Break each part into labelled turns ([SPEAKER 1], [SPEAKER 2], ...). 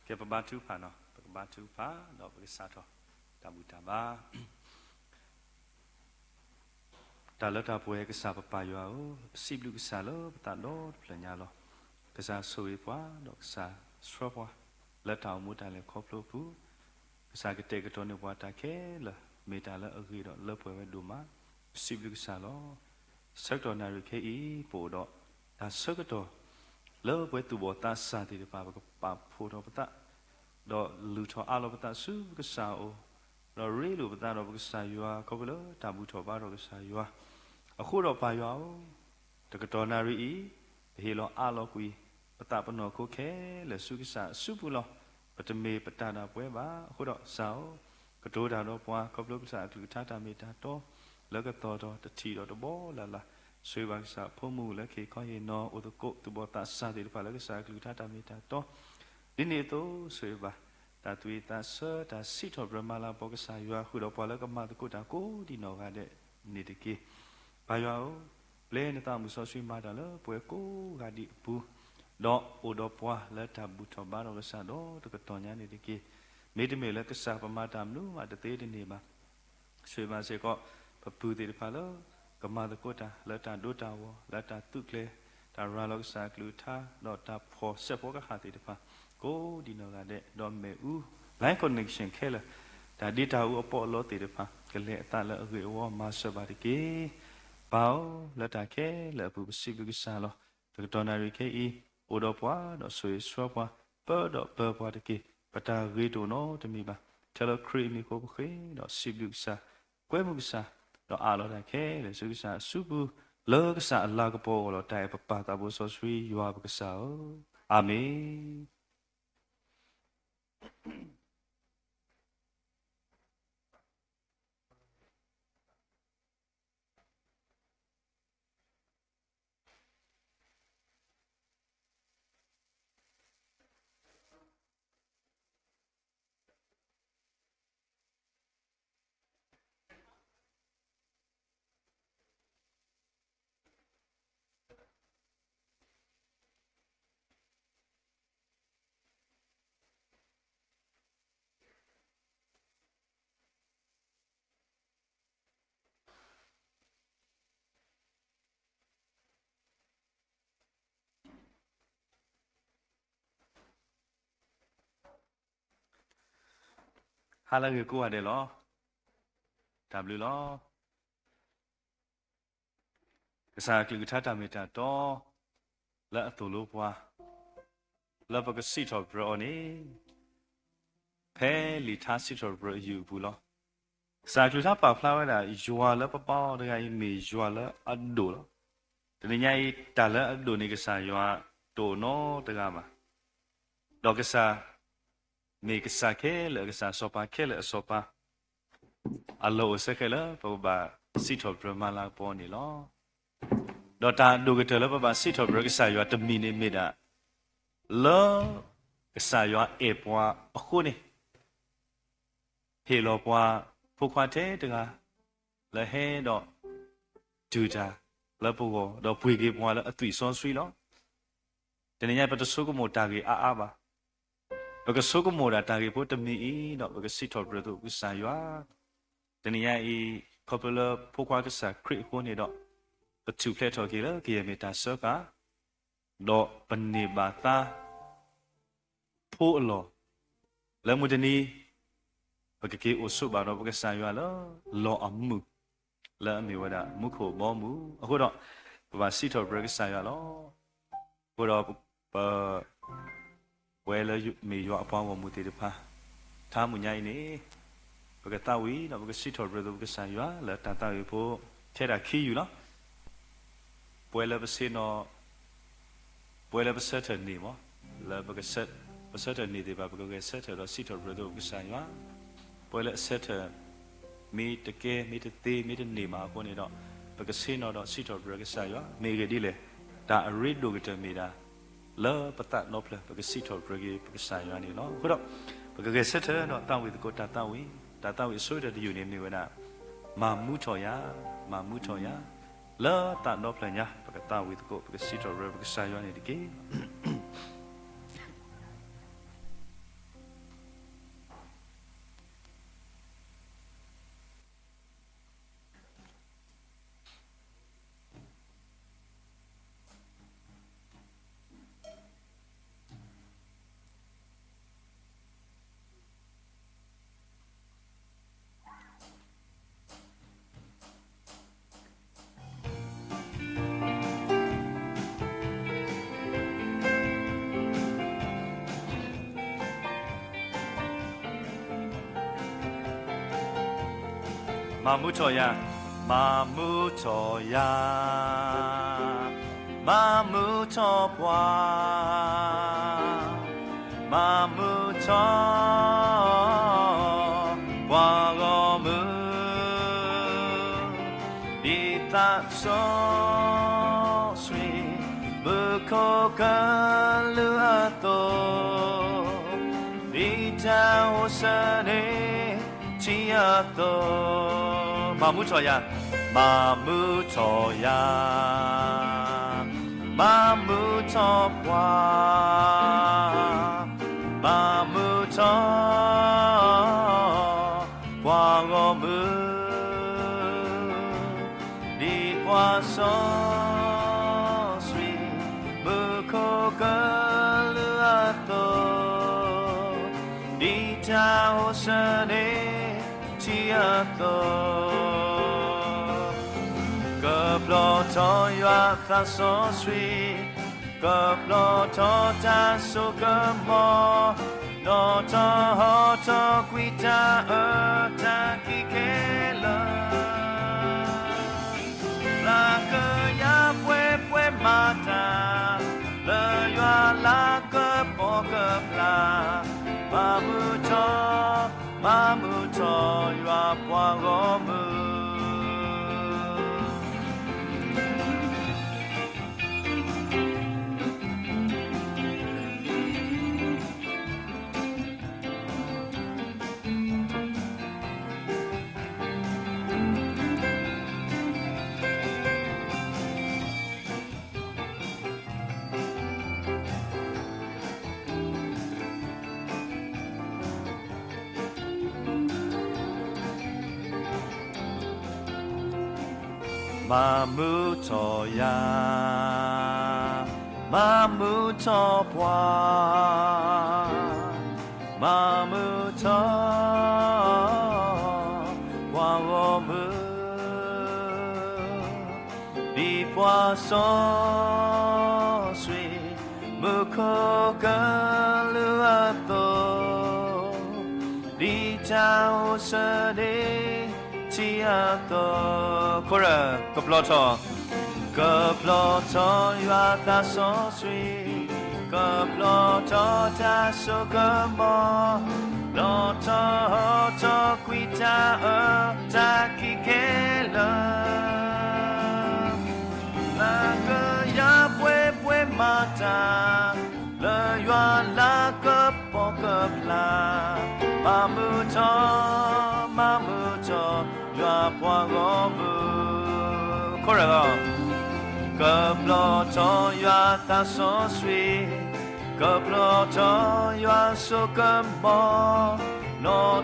[SPEAKER 1] ke pabatu pa no pabatu pa no pagsato tabutaba talata poe ke sa papa yo o siblu ke sa lo ta lo planya lo ke sa soi pwa no sa sro pwa la taw mu ta le khoplo pu ke sa ke te ke to ne pwa ta ke la me ta la agri do le poe we du ma siblu ke sa lo sak to na ri ke i po do ta sak to le poe tu bo ta sa ti pa pa pho do pa ta do lu tho a lo pa ta su ke sa o do ri lu pa ta do ke sa yo ko lo ta bu tho ba do ke sa yoအခုတော့ပါရွာတကတော်နာရီဟေလောအလောကွီပတပနောခုခဲလေစုကိစ္စစုပူလောပတမေပတနာပွဲပါအခုတော့စောကတိုးတာတော့ပွားကပလုပ္ပစာအတူထတာမေတာတော့လောကတော်တော်တတိတော်တဘောလာလာဆွေပါကိစ္စဖုံးမှုလက်ခေခေါယေနောဥဒကုတဘောတာစာတိပါလောကစာကလူထတာမေတာတော့ဒီနေ့တော့ဆွေပါတာသွေတာဆတာစိတော်ဗြဟ္မာလာဘောကစာရွာခုတော့ပွားလောကမတကုတာကိုဒီနောကတဲ့နေတကေဘာယောလဲနေတာမှုဆောဆွေးမာတာလပွဲကိုဂါဒီဘူးတော့အိုတော့ပွားလက်တာဘူးတော့ဘာတော့ကစားတော့တကတော်ညာနေတကေမေတ္တမေလကစားပမာတာမလို့မတသေးတဲ့နေမှာဆွေးပါစေကောပပူတဲ့ဖာလောကမာတကောတာလက်တာဒိုတာဝလက်တာတုကလေတာရာလောကစားကလူသာတော့တာဖော်ဆက်ဖော်ကခါတဲ့ဖာကိုဒီနောကတဲ့တော့မေဦး line connection ခဲလာဒါ data ဦးအပေါ်လို့တဲ့ဖာကလေးအတလည်းအကွေဝမာဆဘာတကေbao la ta ke la bu si bu sa lo de dona ri ke i o do pwa do sui swa pwa per do per pwa de ke pata ri do no de mi ba telo kri mi ko bu ke do si bu sa kwe bu sa do a lo ta ke le su sa su bu lo ka sa la ka po lo tai pa pa ta bu so sui ywa bu ka sa o amen hala ge ko ade lo w lo ka sa klu tha ta me ta to la a to lo pwa la ba ka si tho bro ni phe li tha si tho bro yu bu lo sa klu tha pa flower da ywa la pa pa da ga me ywa la a do lo de ni nya yi ta la a do ni ka sa ywa to no da ga ma do ka sa me ka sa ke la ka sa so pa ke la so pa a lo se ke la pa ba si tho bro ma la po ni lo do ta do ka te la pa ba si tho bro ka sa ywa ta mi ni me da lo ka sa ywa e pwa a khu ni he lo pwa phu khwa the da ga la he do du ta la po go do phui ke pwa la a tui so sui lo de ni nya pa to so ko mo ta ke a ba lo ka so ko mo da ta ke po ta mi i do lo ka si tho bro to ka sa ywa de ni nya i popular phu khwa ka sa crit ko ni do pa tu phle tho ke la ke me ta so ka do pan ni ba ta phu lo la mu de ni ba ke o so ba do ba ka sa ywa lo amu la mi wa da mu kho bo muအခုတော့ဘာစီတော်ဘရက်ဆိုင်ရလောဘရောပဝဲလမေရွာအပေါင်းဝမှုတေတဖာထားမှုညိုင်းနေဘကတဝီတော့ဘကစီတော်ဘရက်ဘကဆိုင်ရလာတတဝီဖို့ထဲတာခီယူနော်ပွဲလဘစင်းတော့ပွဲလဘဆက်တယ်နေမလာဘကဆက်ဘဆက်တယ်နေတယ်ဘကဆက်တယ်တော့စီတော်ဘရက်ဘကဆိုင်ရပွဲလဆက်တယ်မေတကယ်မေတသေးမေတနေမှာကိုနေတော့ဘကစင်းတော့စီတော်ဘရက်ဆိုင်ရမေကဒီလေဒါအရစ်ဒိုကတမီတာလာပတနောပလဘကစီတော်ဘရက်ဘကဆိုင်ရနေနော်ခုတော့ဘကဆက်တယ်တော့တာဝီကိုတာဝီဆိုတဲ့ယူနေနေဝနာမာမှုချော်ရလာတာနောပလညာဘကတာဝီကိုဘကစီတော်ဘရက်ဘကဆိုင်ရနေတကေ mu cho ya ma mu cho ya ma mu cho bwa ma mu cho bwa go mu di ta so sui bu ko ka lu a to di ta ho sa ne chi a to ma mu cho ya ma mu cho ya ma mu cho bwa ma mu cho bwa go mu di bwa so sui bu ko ka lu a to di ta ho sa ne chi a to Cờ lo cho yoa ta so suy cờ lo cho ta so cờ mò nó cho quy ta ở ta khi kê lơ là cờ ya quê mà ta lơ yoa la cờ bỏ cờ la ma mu cho yoa qua gõ mu Ma mu cho ya ma mu cho bwa ma mu cho bwa go mu di bwa so sui mu ko ka lu a to di chao sa de chi a to kora kaplo cho yoa ta so sui kaplo cho ta so ka mo lo cho quy ta ở ta ki ke la la ke ya pue ma ta le yoa la ka po ka la ma mu cho yoa po go mu kora cờ lo cho yoa ta so suy cờ lo cho yoa so cơm bò nó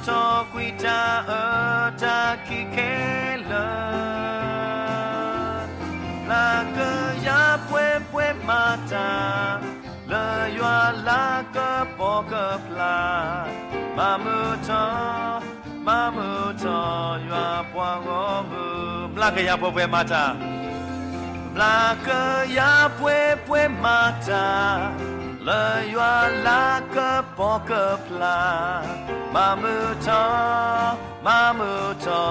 [SPEAKER 1] cho quy ta ở ta khi kê lơ là cờ ya pue ma ta lơ yoa la cờ bỏ cờ la ma mu cho yoa po go mu la cờ ya pue ma ta la que ya pue mata la yoa la que poca pla ma mu to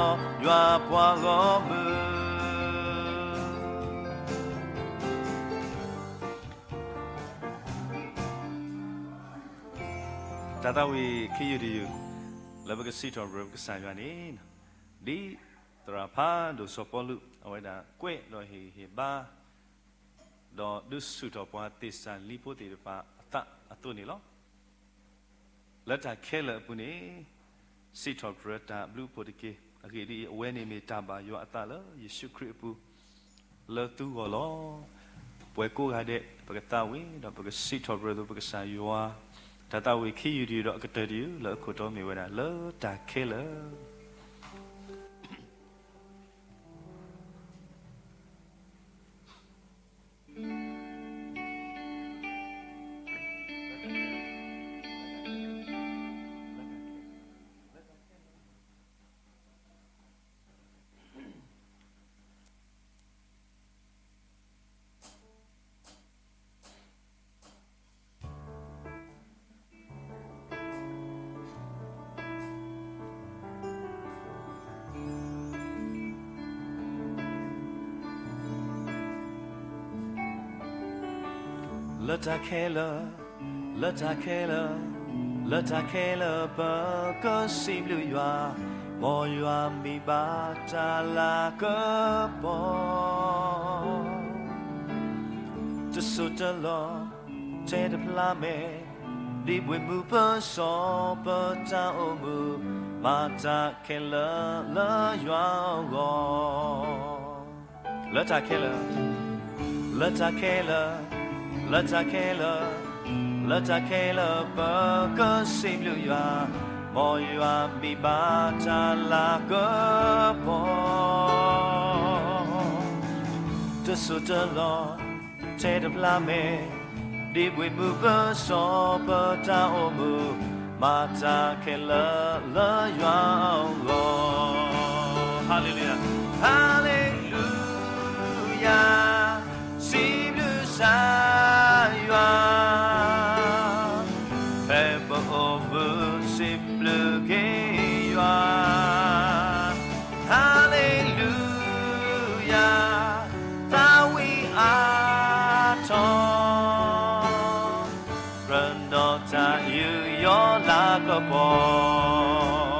[SPEAKER 1] yoa po go mu tata we kiyuri la ba si to bro ka sa yoa ni di tra pha do so polu awai da kwe lo hi ba do du su to pa ti san li po ti pa ata atu ni lo la ta khela pu ni si to brata blue po ti ke agi di awe ni me ta ba yo ata lo yesu christ pu le tu go lo pwe ko ga de pa ta we do pa si to brata pa sa yo a ta we khi yu di do ka ta di le ko to me we da le ta khela Let a killer, let a killer, let a killer, but simply you are, more you are me, but like a ball. Just so the law, take the plame, deep with move a saw, but down move, Mata killer, you are. Let a killer, let a killer. Let a killer, burger, same you are, more you are, be but like a ball. The suit the law, take the plame, deep we move a saw, but down move, Mata killer, you are. Hallelujah, hallelujah, see blue side. Hallelujah, that we are tall. Granddaughter, you're like a ball.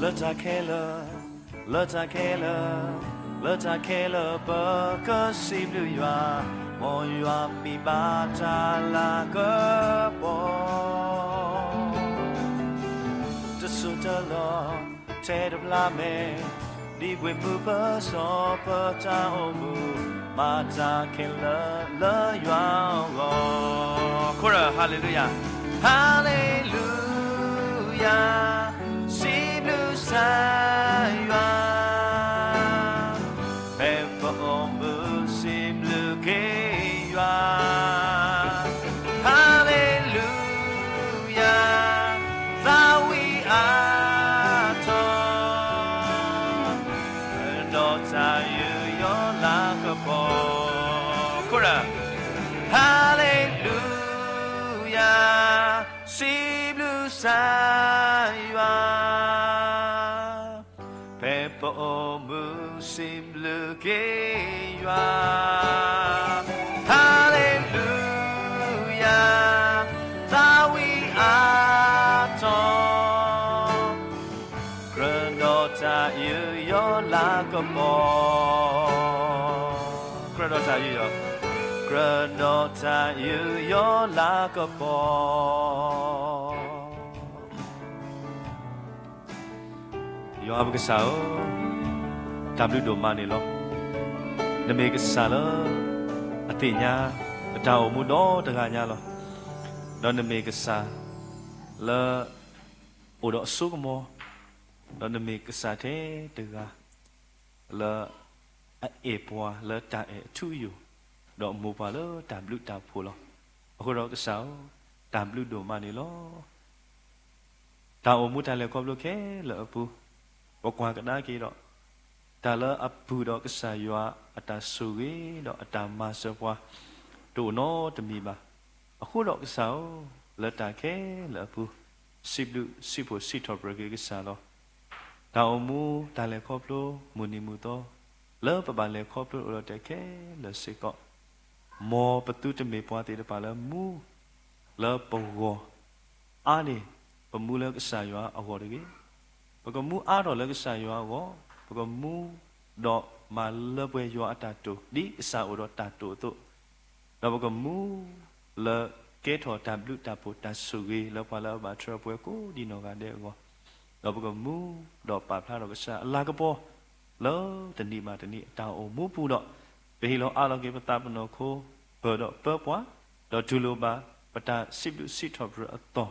[SPEAKER 1] Let a killer, let a killer, let a killer, burger, see blue you are, more you are, be but like a ball. The suit the law, take the blame, deep we move us up, but I move, Mata killer, you are. Chorus, hallelujah, hallelujah. Saywa Peppa Ombu Simlukeywa Hallelujah Thou we are taught And daughter you your like a ball Kura Hallelujah Simlusaywa Omu simlukeywa Hallelujah Thou we are taught Granddaughter you're like a ball Granddaughter you're like a ball You have a sao W do money lo Na make a sala Atinya Atao mudo Taganya lo Don't make a sa La Odo sugamo Don't make a sate Taga La Epoa La ta to you Don't move a lo W ta pulo Ako sao W do money lo Tao mutale koblo ke La pu Wakwa kada ki do Tala apu do kesaywa ata sugi do ata masapwa tu no temi ba Aku do kesau le ta ke le apu siblu sipo sito brege kesalo Tao mu tale koplo muni mu to le pa le koplo lo te ke le siko Mo patu temi pwa te pa le mu le pogo ani pemula kesaywa awore Porque mu aro lagi saya awo, porque mu do malapwe yo atatu di sa uro tatu tu. Dan porque mu le keto tablu tapu tasugi le pala batra pwe ko di no gade go. Dan porque mu do papla do sa la kapo le tani ma tani ta o mu pu do. Pe lo alo ke pata pno ko pe do pe pwa do tulo ba pata sip lu sit top ato.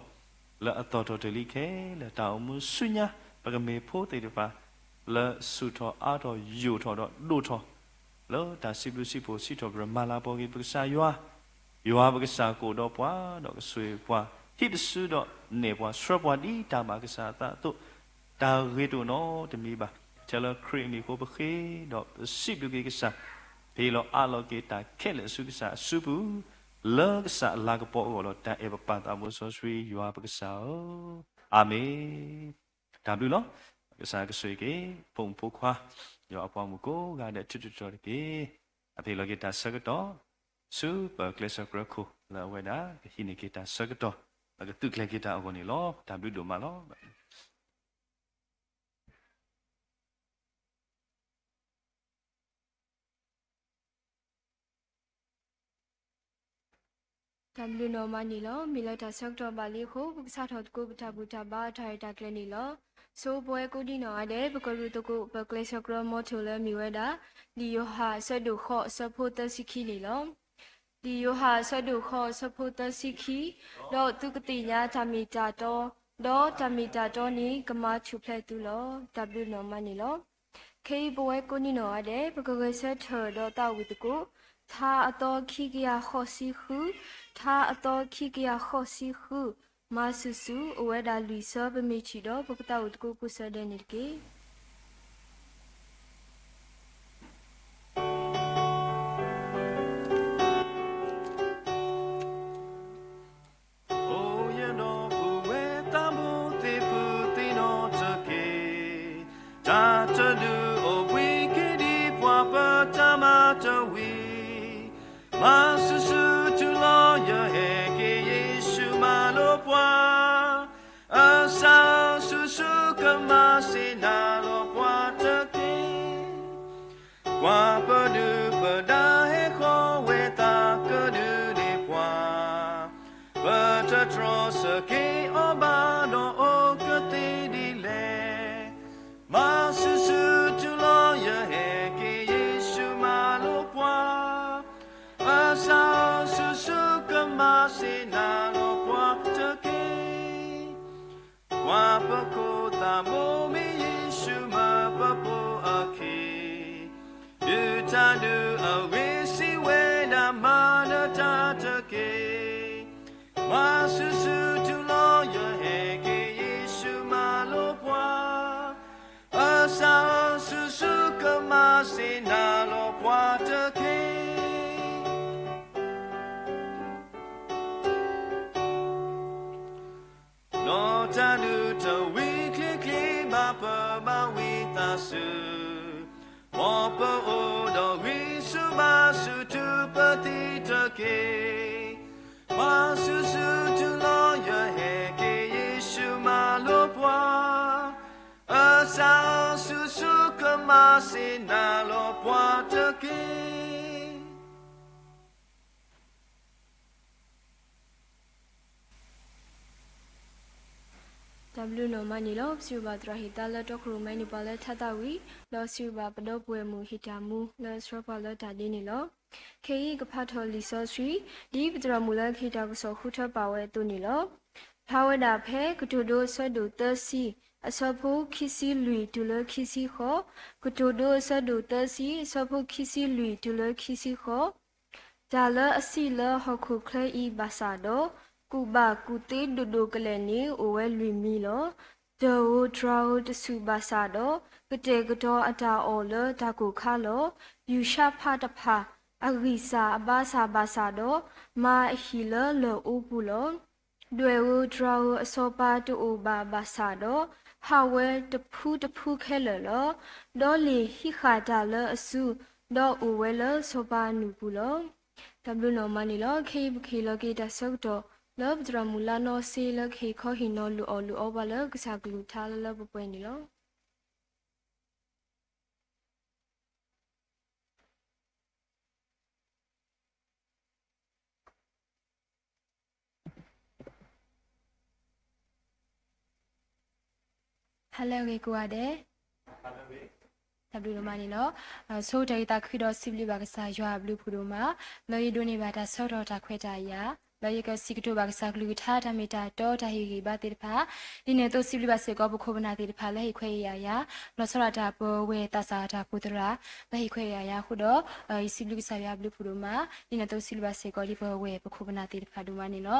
[SPEAKER 1] Le ato to teli ke le ta o mu sunya ကမေဖို့တေတပါလဲဆူထောအာတော်ယူထောတော့လူထောလောဒါစီပလူစီဖို့စီထောဘရမာလာပေါ်ကြီးပက္စာရွာပက္စာကိုတော့ပွားတော့ဆွေပွားဟိပစုတော့နေပွားဆွပွားဒီတာမကစားတာတို့တာရီတို့နော်တမီပါချလခရီမီကိုပခေတော့စီပလူကြီးကစားဖေလောအလောကေတာခဲလေစုကစားစုဘူးလောကစားလာကပေါ်တော့တာအဘပန်တာမို့ဆိုဆွေရွာပက္စာအာမင်ဒါဘူးနော်ကစားကဆွေကေပုံဖို့ခွာရောအပေါ်မကိုကတဲ့ချွတ်ချွတ်တော်ကေအဖေလောကေတာဆကတော့စုပကလစကရခုလာဝဲတာဟိနေကေတာဆကတော့လကတုကလေကေတာအကုန်နေလောဒါဘူးတို့မလော
[SPEAKER 2] တမ်လူနော်မနီလောမီလတာဆောက်တော့ပါလေခုပကစားတော်ကိုပတာဘူတာဘာထိုင်တာကလနီလောဆိုပွဲကိုဒီနော်တဲ့ပကရုတကိုပကလေစကရမောထူလဲမီဝဲတာဒီယိုဟာဆဒုခောဆဖို့တစီခီလီလောဒီယိုဟာဆဒုခောဆဖို့တစီခီတော့သူကတိညာသမီတာတော့တော့သမီတာတော့နီကမချူဖလက်တူလောတမ်လူနော်မနီလောခေပွဲကိုနီနော်တဲ့ပကရေဆက်ထော်တော့တာဝီတကိုသာအတော်ခိကရခောစီခုသာအတော်ခိကရခောစီခုမဆူဆူအဝဲဒါလူဆောပမေချီတော့ပကတာဝတ်ကိုကုဆတဲ့နေကေတမ်လူနော်မနီလောဆူဘာဒရဟီတာလတော့ခရမိုင်းနီပါလက်ထတာဝီလောဆူဘာပတော့ပွဲမူဟီတာမူလောစရပါလတာဒီနီလောခေယီကဖတ်ထော်လီဆောဆွီဒီပဒရမူလခိတာကဆောခုထပါဝဲတူနီလောထာဝဒါဖဲကတူဒိုဆဒူတစီအစဖို့ခီစီလူတူလခီစီခောကတူဒိုဆဒူတစီအစဖို့ခီစီလူတူလခီစီခောဒါလအစီလဟခုခလေဤဘာသာတော့ကူဘာကူတေဒူဒိုကလည်းနေအိုဝဲလူမီလောဒေဝဒရာဝတစုဘာသာတော့ကတေကတော့အတာအော်လဒါကူခါလောယူရှာဖာတဖာအဂိစာအဘာစာဘာသာတော့မာဟီလလောအိုပူလောဒေဝဒရာဝအစောပါတူဘာဘာသာတော့ဟာဝဲတဖူးတဖူးခဲလောဒေါ်လီဟိခါတာလအစုဒေါ်အိုဝဲလစောပါနူပူလောတဘလူနော်မနီလောခေဘခေလောကေတဆောက်တော့လောဘဒရမူလာနောစီလခေခောဟီနောလူအောဘလကစားကလူထားလဘပွင့်နီလောဟယ်လိုကေကွာတဲ့တဘလူနော်မနီလောဆိုဒေတာခွီတော့စီဘလီဘာကစားရွာဘလူဖူတို့မှာလော်ရီဒိုနေဘာတာဆော့တော့တာခွဲကြရာ
[SPEAKER 3] la yeka sikto ba sa glu tha ta meta to ta hi gi ba te pha di ne to sibli ba se ko bu kho bana te pha la hi khwe ya ya lo sara ta bo we ta sa ta ku tra la hi khwe ya ya khu do sibli sa ya blu phu do ma di ne to sibli ba se ko di bo we bu kho bana te pha do ma ni no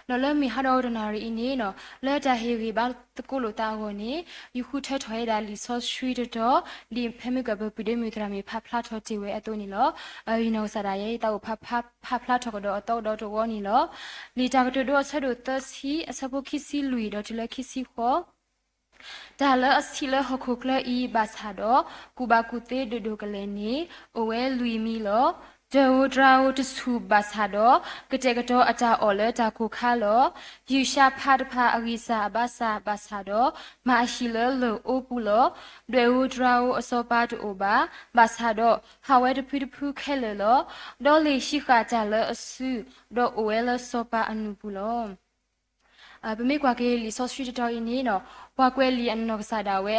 [SPEAKER 3] lo le mi ha do na ri ni no le ta hi gi ba te ko lo ta go ni yu khu the thoi da li so shui do li phemi ka bu pi de mi tra mi pha phla tho ti we a to ni lo you know sa da ye ta pha phla tho ko do to do to wo ni lo li ta ko do sa do ta si a sa bo ki si lui do ti le ki si khoဒါလအစီလဟခုကလဤဘာသာတော့ကူဘာကူတေဒဒိုကလည်းနေအဝဲလူမီလောဒေဝဒရာဝတဆူဘာသာတော့ကတဲ့ကတော့အတာအော်လေတာခုခါလောယူရှာဖာတဖာအဂိစာဘာသာတော့မာရှိလလောအိုပူလောဒေဝဒရာဝအစောပါတူဘာသာတော့ဟာဝဲတဖူတဖူခဲလေလောဒေါ်လီရှိခါကြလအဆူတော့အဝဲလစောပါအနုပူလောပမေကွာကေလီဆော့စထရီတော်အင်းနီနော်ဘွားကွဲလီအနော်ကစားတာဝဲ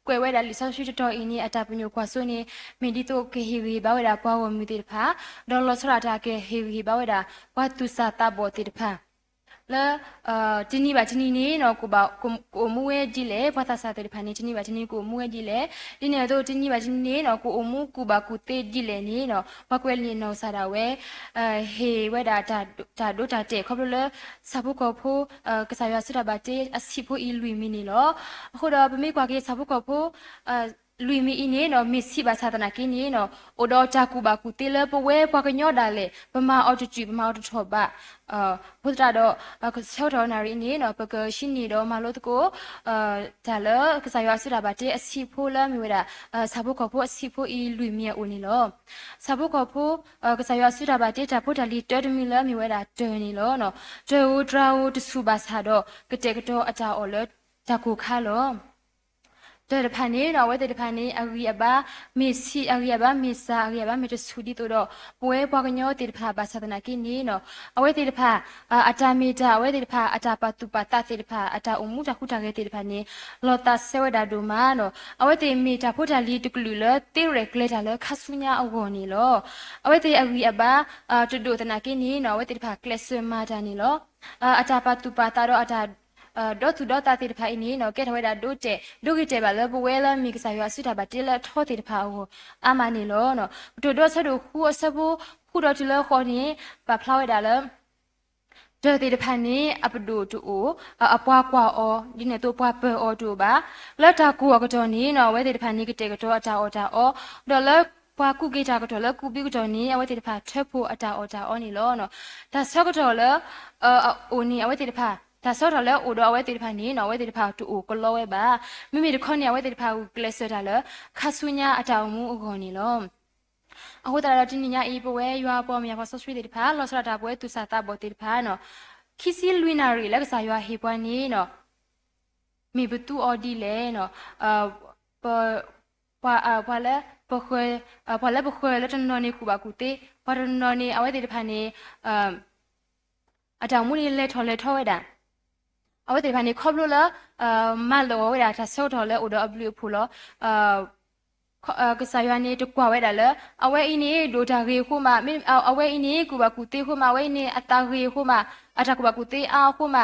[SPEAKER 3] ကွယ်ဝဲတာလီဆော့စထရီတော်အင်းနီအတာပညိုကွာဆိုနေမင်ဒီတိုကေဟီရီဘဝဒါပွားဝမူတေဖာဒေါ်လောဆရာတာကေဟီရီဘဝဒါဘွားတူစာတာဘောတေဖာလဲတင်းနီပါတင်းနီနေနော်ကိုမူဝဲကြည့်လေဘာသာစာတေဖာနေတင်းနီပါတင်းနီကိုမူဝဲကြည့်လေဒီနေတော့တင်းနီပါတင်းနီနေနော်ကိုအမူကူဘာကူတေကြည့်လေနေနော်ဘွားကွဲလီနော်စားတာဝဲဟေဝဲဒါဒိုတာတေခေါပလစာဖို့ကောဖို့ကစားရစတာဘာတေအစီဖို့အီလူမီနီလောအခုတော့ပမေကွာကေစာဖို့ကောဖို့လူမီအင်းနေနော်မစ်စီဘာသာတနာကင်းနေနော်အိုတော့ဂျာကူဘာကူတေလပဝဲပွားကညော့ဒါလေပမာအော်တချီပမာအော်တထောဘာဘုဒ္ဓတော့ဆောတော်နာရီနေနော်ပကရှိနေတော့မလို့တကိုဒါလကစားရစတာဘာတေအစီဖို့လာမြဝဲတာစာဖို့ကောဖို့အစီဖို့အီလူမီအိုနေလောစာဖို့ကောဖို့ကစားရစတာဘာတေတာဖို့ဒါလီတော်တမီလာမြဝဲတာတဲနေလောနော်ဒေဝဒရာဝတဆူဘာသာတော့ကတဲ့ကတော့အတာအော်လတကူခါလောတဲ့ဖာနေတော့ဝဲတဲ့ဖာနေအဂီအဘာမီစီအဂီအဘာမီစာအဂီအဘာမီတဆူဒီတော့ပွဲပွားကညောတဲ့ဖာဘာသာတနာကိနေနော်အဝဲတဲ့ဖာအတာမီတာအဝဲတဲ့ဖာအတာပတူပတာတဲ့ဖာအတာအမှုတခုတာခဲ့တဲ့ဖာနေလောတာဆေဝဒါဒူမာနော်အဝဲတဲ့မီတာဖို့တာလီတကလူလတေရက်ကလက်တာလခဆုညာအဝေါ်နေလောအဝဲတဲ့အဂီအဘာတူဒိုတနာကိနေနော်ဝဲတဲ့ဖာကလစ်မာတာနေလောအတာပတူပတာတော့အတာဒေါ်သူဒေါ်တာတိတဖာအင်းနော်ကဲထဝဲတာဒိုတဲဒိုကီတဲပါလဘဝဲလာမီကစားရဆွတာပါတဲလာထောတိတဖာဟိုအာမနီလောနော်တို့တော့ဆဒိုခူအစဘူခူတော့တလခေါ်နေပါဖလာဝဲတာလဒေါ်တိတဖာနေအပဒိုတူအပွားကွာအောဒီနေတော့ပွားပေအောတူပါလက်တာကူကတော့နေနော်ဝဲတိတဖာနေကတဲကတော့အတာအောတာအောဒေါ်လပွားကုကေတာကတော့လကူပြီးကတော့နေအဝဲတိတဖာထက်ဖို့အတာအောတာအောနေလောနော်ဒါဆော့ကတော့လအိုနေအဝဲတိတဖာဒါဆော့တော်လဲအိုတော့အဝဲတေတဖာနေနော်ဝဲတေတဖာတူအိုကလောဝဲပါမိမိတခေါနေအဝဲတေတဖာကိုကလစ်ဆတာလဲခါဆုညာအတောင်မှုအခေါ်နေလောအခုတရတော့တင်းညာအေးပွဲရွာပေါ်မြာပေါ်ဆော့ဆွေတေတဖာလောဆရတာပွဲသူစာတာဘောတေတဖာနော်ခီစီလွီနာရီလက်ကစားရွာဟေပွားနေနော်မိဘတူအော်ဒီလဲနော်ပွာလဲပခွဲလက်တနော်နေကူပါကူတေဘာနော်နေအဝဲတေတဖာနေအတောင်မှုနေလဲထော်ဝဲတာအဝတ်တေဖာနေခေါပလို့လားမလောဝဲတာဆော့တော်လဲအိုတော့အပလူဖူလောကစားရနေတကွာဝဲတာလဲအဝဲအင်းနေဒိုတာရေခုမအဝဲအင်းနေကူပါကူတေခုမဝဲနေအတာရေခုမအတာကူပါကူတေအာခုမ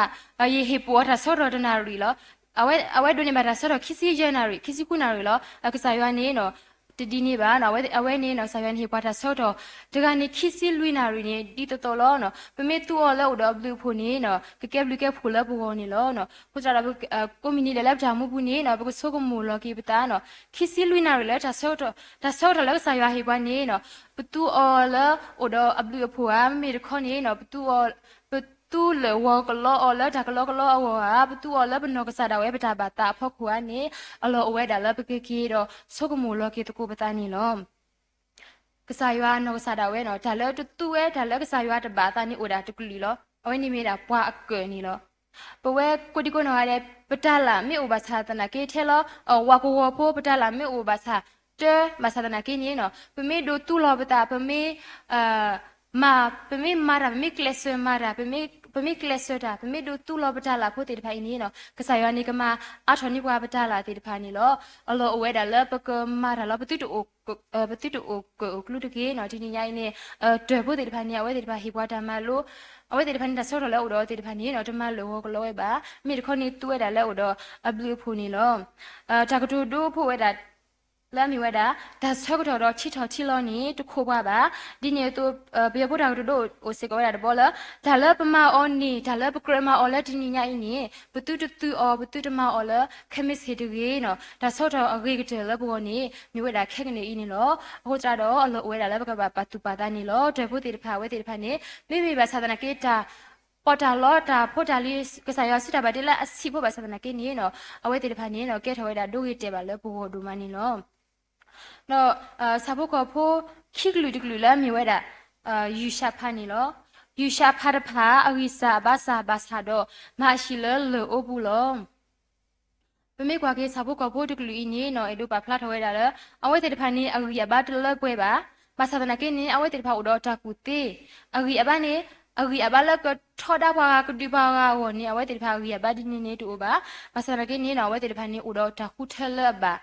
[SPEAKER 3] ရေဟေပေါ်တာဆော့တော်တနာရီလောအဝဲဒိုနေမှာတာဆော့တော်ခီစီဂျန်နာရီခီစီကူနာရီလောကစားရနေနော်တဒီနေပါနော်အဝဲနေနော်ဆာယန်ဟေပါတာဆော့တော့ဒီကနေ့ခီစီလွိနာရီနေဒီတော်လောနော်ပမေတူအော်လောတော့ဘလူဖိုနေနော်ကဲဘလူကဲဖူလဘောနေလောနော်ခုကြတာကွန်မြူနီလက်တာမှုပူနေနော်ဘကဆိုကမူလောကီပတာနော်ခီစီလွိနာရီလက်တာဆော့တော့လောက်ဆာယဟေပါနေနော်ပတူအော်လောတော့အဘလူဖိုအမေရခွန်နေနော်ပတူအော်တူလေဝကလောအော်လက်တာကလောအဝါပတူအော်လက်ဘနောကစားတာဝဲပတာဘာတာဖောက်ခွာနေအလောအဝဲတာလက်ပကေကီတော့ဆုကမူလောကီတကူပတာနေလောကစားရွာနောကစားတာဝဲနော်ဒါလက်တူဝဲဒါလက်ကစားရွာတဘာတာနေအိုတာတကူလီလောအဝဲနေမိတာပွားအကွနေလောပဝဲကိုဒီကိုနော်ရဲပတလာမေအိုဘာသာတနာကေထဲလောဝါကိုဝဖိုးပတလာမေအိုဘာသာတဲမဆာတနာကေနေနော်ပမေဒိုတူလောပတာပမေပမေမာရာပမေကလဆမာရာပမေကလဆတာပမေဒိုတူလောပတာလာဖို့တေတဖိုင်နေနော်ကစားရနေကမှာအထော်နိဘွားပတာလာတေတဖိုင်နေလောအလောအဝဲဒါလပကမာရာလောပတိတူကလူတကေနော်ဒီညိုင်းနေတွေ့ဖို့တေတဖိုင်နေအဝဲတေတဖိုင်ဟိဘွားတာမလို့အ အဝဲတေတဖာနေတာဆော့တော်လဲဥတော့တေတဖာနေနော်တမလောကလောဝဲပါမိတခေါနေတူဝဲတာလဲဥတော့အဘလူဖူနေလောတာကတူဒိုဖို့ဝဲတာလာမီဝဲတာဒါဆော့ကတော့ချီထော်ချီလောနေတခိုးပါပါဒီနေတော့ဘေဘိုတာတို့အိုစေကောရတာဘောလားဒါလဲပမာအော်နေဒါလဲပကရမာအော်လဲဒီညအိနေဘတူတူအော်ဘတူတမအော်လဲခမစ်ဟီတူကြီးနော်ဒါဆော့တော်အဂေကတဲလဲဘောနေမြဝဲတာခက်ကနေအင်းနေလောအခုကြတော့အလောဝဲတာလဲပကပါတူပါတာနေလောတဖို့တေတဖာဝဲတေတဖာနေမိဘသာသနာကေတာပေါ်တာလောတာဖို့တာလီကစားရစစ်တာပါတလဲအစီဖို့ပါသာသနာကေနေနော်အဝဲတေတဖာနေနော်ကဲထော်ဝဲတာဒိုရီတဲပါလဲဘောဒူမနေလောနော်စာဖို့ကဖို့ခိကလူတကလူလာမြဝဲတာယူရှာဖာနေလောယူရှာဖာတဖာအဝိစာဘာစာတော့မရှိလလောအဘူးလောပမေကွာကေစာဖို့ကဖို့တကလူအင်းနေနော်အဲ့တို့ပါဖလာထဝဲတာလေအဝဲတဲ့တဖာနေအဝိယဘာတလပွဲပါဘာသာတနာကေနေအဝဲတဲ့တဖာဥတော်တာကူတေအဝိယဘာနေအဝိယဘာလကထောတာပါကဒီပါကဝနေအဝဲတဲ့တဖာအဝိယဘာဒီနေတူပါဘာသာတနာကေနေနော်အဝဲတဲ့တဖာနေဥတော်တာကူထဲလပါ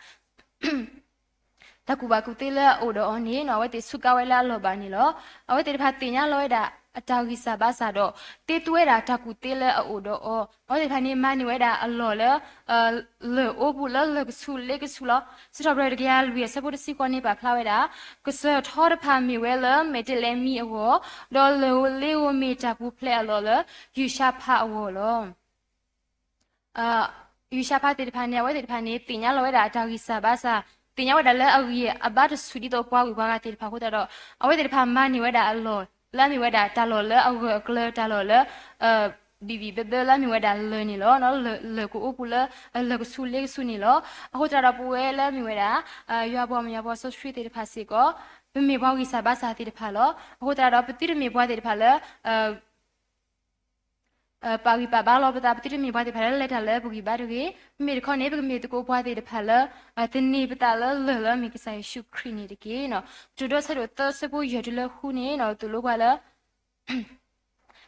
[SPEAKER 3] တကူပါကူတေးလဲအိုတော့နေနော်ဝဲတေဆုကဝဲလာလောပါနေလောအဝဲတေဖာတင်ညာလောရတာအတောက်ကြီးစာပါစာတော့တေးတွဲတာတကူတေးလဲအိုတော့ဝဲတေဖာနေမနေဝဲတာအလော်လဲလေအိုဘူးလဲလေဆူလေကဆူလောစတော်ဘရတကရလူရစပုတ်စီကောနေပါဖလာဝဲတာကစထောတဖာမီဝဲလဲမေတလဲမီအောဒေါ်လေလေဝမီတပူဖလဲအလော်လဲယူရှာဖာအောလောယူရှာဖာတေဖာနေဝဲတေဖာနေတင်ညာလောရတာအတောက်ကြီးစာပါစာတင်ရဝဒါလဲအကြီးအဘတ်ဆူဒီတော့ပွားဝီဘာကတေဖာခိုတော့အဝဲတေဖာမနီဝဒါအလောလာမီဝဒါတာလောလဲအဝဲကလတာလောလဲဘီဘီဘဲလာမီဝဒါလဲနီလောနော်လေကိုအပူလဲလေကဆူလေဆူနီလောအခုတရပူဝဲလာမီဝဒါရွာပေါ်မရွာပေါ်ဆဆွေတေဖာစီကိုဘမေဘွားကြီးစာဘာစာတေဖာလောအခုတရပတိရမေဘွားတေဖာလဲပါဝီပါဘာလောပတာပတိမီဘွားတေဖာလဲလက်ထလဲဘူကြီးဘာတူကြီးမေခေါနေဘမေတကိုဘွားတေဖာလဲတင်းနေပတာလဲလဲမီကဆိုင်ရှုခရီနေတကေနော်တူတော့ဆက်တော့သစပူရတလဲခုနေနော်တူလို့ပါလဲ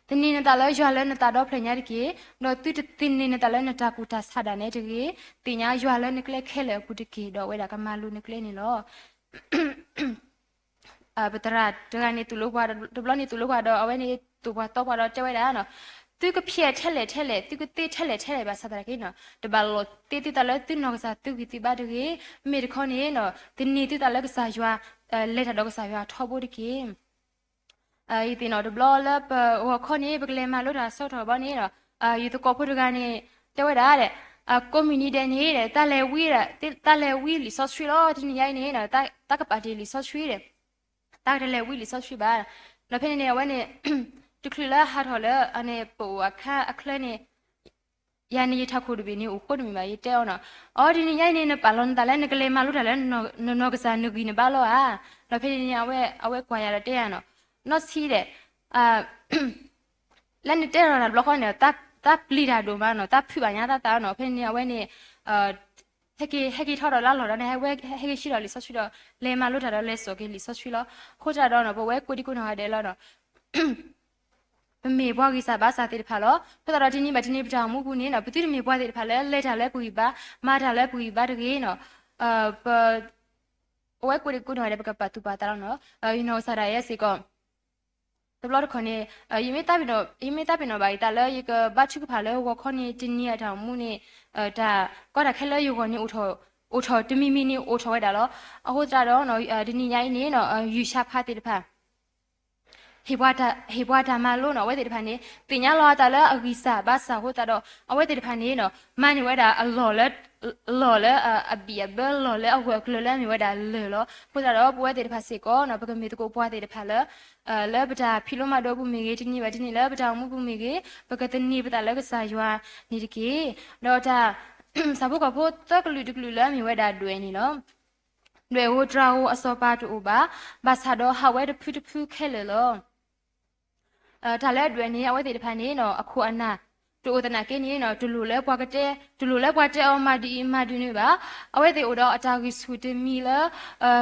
[SPEAKER 3] တင်းနေတလဲရွာလဲနတာတော့ဖညာတကေနော်တူတင်းနေတလဲနတာကူတာဆာဒနေတကေတင်ညာရွာလဲနကလဲခဲလဲကူတကေတော့ဝဲတာကမလူနကလဲနေလောပတရာတကနေတူလို့ပါဒဘလနေတူလို့ပါတော့အဝဲနေတူပါတော့ပါတော့ကျဝဲတာနော်သူကဖြဲထဲလေသူကတေးထဲလေပါစားတယ်ကိနော်တဘလောတေးတလဲသူနော်ကစားသူကတိပါတကေမေတခေါနေနော်တင်းနေတလဲကစားရွာလက်ထတော့ကစားရွာထောဖို့တကေဤတင်နော်တဘလောလပဟောခေါနေပကလေမလို့တာဆောက်ထောပါနေနော်ယူတကောဖို့တကနေတဝဲတာတဲ့community နေတဲ့တလဲဝီးလီဆော့စထရီလောဒီနေရိုင်းနေနော်တကပါတီလီဆော့စထရီတဲ့တလဲဝီးလီဆော့စထရီပါလဖနေနေဝဲနေတခလလာဟာထော်လဲအနေပိုအခါအခလနေယန်နီထခုဒဘီနီဥခုဒမီမယတဲအောင်နော်အော်ဒီနေရိုင်းနေပါလွန်တလဲနကလေမလို့တလဲနော်ကစားနုကီနေပါလောဟာလဖနေနေအဝဲခွာရတဲ့ရနော်နော့စီတဲ့လက်နေတဲ့ရတာဘလော့ခေါနေတပ်ပလီတာဒိုမနော်တပ်ဖြူပါညာတာနော်ဖနေနေအဝဲနေဟက်ကီထော်တော့လာလော်တော့နေဟက်ရှိတော့လီဆော့ရှိတော့လေမလို့ထားတော့လဲဆိုကေလီဆော့ရှိလောခိုးကြတော့နော်ဘဝဲကိုဒီကိုနော်ဟာတယ်လောနော်မေဘွားကြီးစားဘာစားတဲ့ဖာလောဖတော်ဒီနေ့မဒီနေ့ပထောင်မှုကူနေနော်ပတိမေဘွားတဲ့ဖာလဲလဲထားလဲပူပါမာထားလဲပူပါတကေနော်ဝဲကိုဒီကိုနော်တဲ့ပကပတ်တူပါတာနော်ယူနိုစားရရဲ့စီကောတဘလခနေယမေတာပီနော်ဘာတာလဲယကဘတ်ချုကဖာလဲဝခနေတင်းနီအထောင်မှုနေဒါကောတာခဲလဲယူခနေဥထောတမီမီနေဥထောဝဲတာလောအခုကြတော့နော်ဒီနေ့ညိုင်းနေနော်ယူရှာဖာတဲ့ဖာဟေဘွာတာမလို့နော်ဝဲတဲ့ဖာနေတင်ညာလောတာလဲအဂီစာဘာစာဟိုတာတော့အဝဲတဲ့ဖာနေနော်မန်ဝဲတာအလော်လဲအဘီဘဲလော်လဲအဝဲကလလဲမြဝဲတာလဲလောဟိုတာတော့ပွဲတဲ့ဖာစီကောနော်ပကမေတကိုပွားတဲ့ဖာလဲပတာဖီလိုမတော့ဘူးမေကြီးဒီနေ့ပဲဒီနေ့လဲပတာမှုဘူးမေကြီးပကတနီပတာလဲကစားရွာနေတကေတော့တာစာဘုကဖို့တကလူတကလူလဲမြဝဲတာတွဲနေနော်တွဲဟိုတရာဟိုအစောပါတူဘာဘာသာတော့ဟာဝဲတဖူးခဲလေလောဒါလဲတွင်နေအဝဲတဲ့ဖန်နေနော်အခုအနာတူတနာကင်းနေနော်ဒလူလဲပွားကတဲ့အော်မာဒီနေပါအဝဲတဲ့တော့အတာကြီးဆူတမီလာ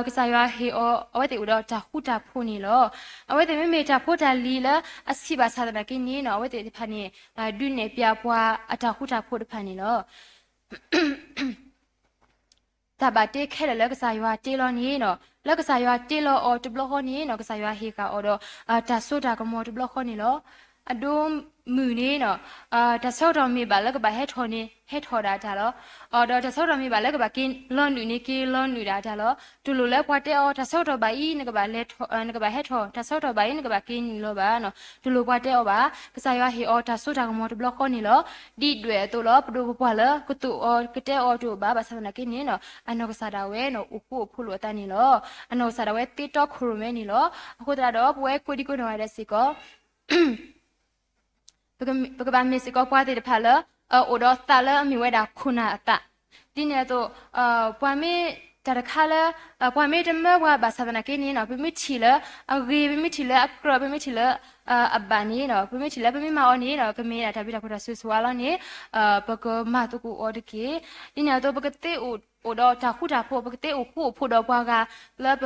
[SPEAKER 3] ကစားရဟေအဝဲတဲ့တော့တာခုတာဖူနေလောအဝဲတဲ့မေတာဖိုတာလီလာအစီပါစားတဲ့ကင်းနေနော်အဝဲတဲ့ဖန်နေဒွနေပြပွားအတာခုတာဖိုတဖန်နေလောတဘာတေခဲလကစားရွာတေလောနေနော်လကစားရွာတေလောအော်တဘလခေါနေနော်ကစားရွာဟေကာအော်တော့ဒါဆိုတာကမောတဘလခေါနေလော အဒုံမူနေနော်တဆောက်တော်မိပါလကဘာဟဲထော်နေဟဲထော်တာဒါလောတဆောက်တော်မိပါလကဘာကင်းလွန်နူနေကင်းလွန်နူတာဒါလောတူလိုလဲပွားတဲ့တဆောက်တော်ဘာဤနကဘာလဲနကဘာဟဲထော်တဆောက်တော်ဘာဤနကဘာကင်းနီလောပါနော်တူလိုပွားတဲ့ဘာကစားရဟေတဆောက်တာကမောတဘလကောနီလောဒီတွေတူလောပဒူပွားလကတူကတဲ့တူဘာဘာဆန္ဒကင်းနေနော်အနောကစားတာဝဲနော်ဥပုဖုလိုတန်နီလောအနောစားတာဝဲတိတော့ခရမဲနီလောအခုတတော့ပွဲကိုဒီကိုနော်ရတဲ့စီကောပကဘာမစ်ကောပွားတဲ့ဖာလအိုတော့တာလအမီဝဲတာခုနာအတဒီနေတော့ပွားမေတရခါလပွားမေတမဝါဘာသာနာကိနေနော်ပြမချီလအဂေပြမချီလအကရပြမချီလအဘာနီနော်ပြမချီလပြမမောနီနော်ကမေတာတပိတာဖတာဆူဆွာလာနေပကမာတကူအော်ဒကေဒီနေတော့ပကတဲ့အိုတော့တာခုတာဖို့ပကတဲ့အိုခုဖို့တော့ပွားကလဘ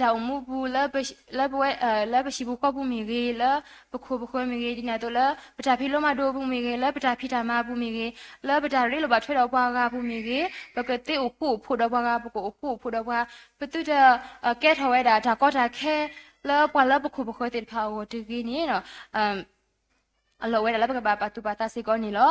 [SPEAKER 3] တာအမှုဘူးလဘဝဲလဘရှိဘူးကဘူးမီရေလပခိုမီရေဒီနေတော့လပတာဖီလိုမဒိုဘူးမီရေလပတာဖီတာမဘူးမီရေလပတာရီလိုပါထွဲတော့ပွားကဘူးမီရေပကတဲ့အိုခုဖို့တော့ပွားကပကိုခုဖို့တော့ပွားပတူတာကဲထော်ဝဲတာကောတာခဲလပွားလပခိုတဲ့ဖာဝတူကြီးနေနော်အလောဝဲတာလပကဘာပတူပါတာစီကောနေလော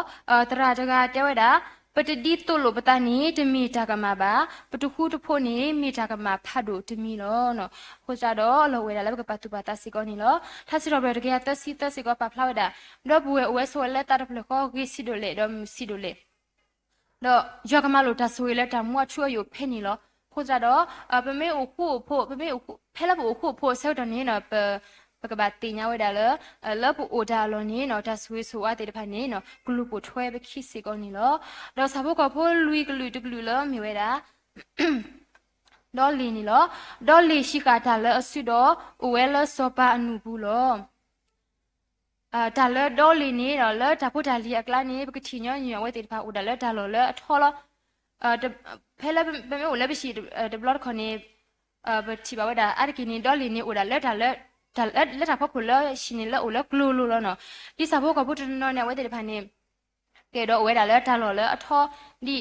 [SPEAKER 3] တရာတကတဲဝဲတာပတဒီတိုလိုပတနီတမီတာကမှာပါပတခုတဖို့နေမိတာကမှာဖတ်တို့တမီလောနော်ခိုကြတော့လောဝဲတာလည်းကပတ်တူပါတာစီကောနီလောထားစီတော့ဘယ်တကယ်တက်စီကောပါဖလာဝဲတာတော့ဘူးဝဲဆိုလက်တာတဖလကောဂီစီဒိုလေတော့စီဒိုလေတော့ယောကမလိုတာဆွေလက်တာမွတ်ချွေယဖဲနီလောခိုကြတော့ပမေအိုခုဖို့ပမေအိုခုဖဲလဘိုခုဖို့ဆောက်တနေနော်ပကဘာတင်ညာဝဲတာလပူအိုဒါလောနေနော်ဒါဆွေးဆိုအတဲ့တဖာနေနော်ဂလူပိုထွဲပဲခိစီကောနေလောတော့စာဖို့ကဖို့လူကလူတကလူလောမြဝဲတာဒေါ်လီနီလောဒေါ်လီရှိကတာလအဆုတော့ဝဲလစောပါအနုဘူးလောဒါလဒေါ်လီနီတော့လဒါဖို့ဒါလီအကလာနေပကတိညညဝဲတဲ့တဖာအိုဒါလဒါလောလအထောလောဖဲလဘမေကိုလည်းရှိဒဘလခနေဘတိပါဝဲတာအရကီနီဒေါ်လီနီအိုဒါလက်လက်တာဖောက်ခုလရှင်နေလအိုလကလူလူလောနော်ဒီစာဖို့ကဘုတနော်နဲ့ဝဲတဲ့ဖာနေကဲတော့ဝဲတာလဲတာလော်လဲအထောဒီ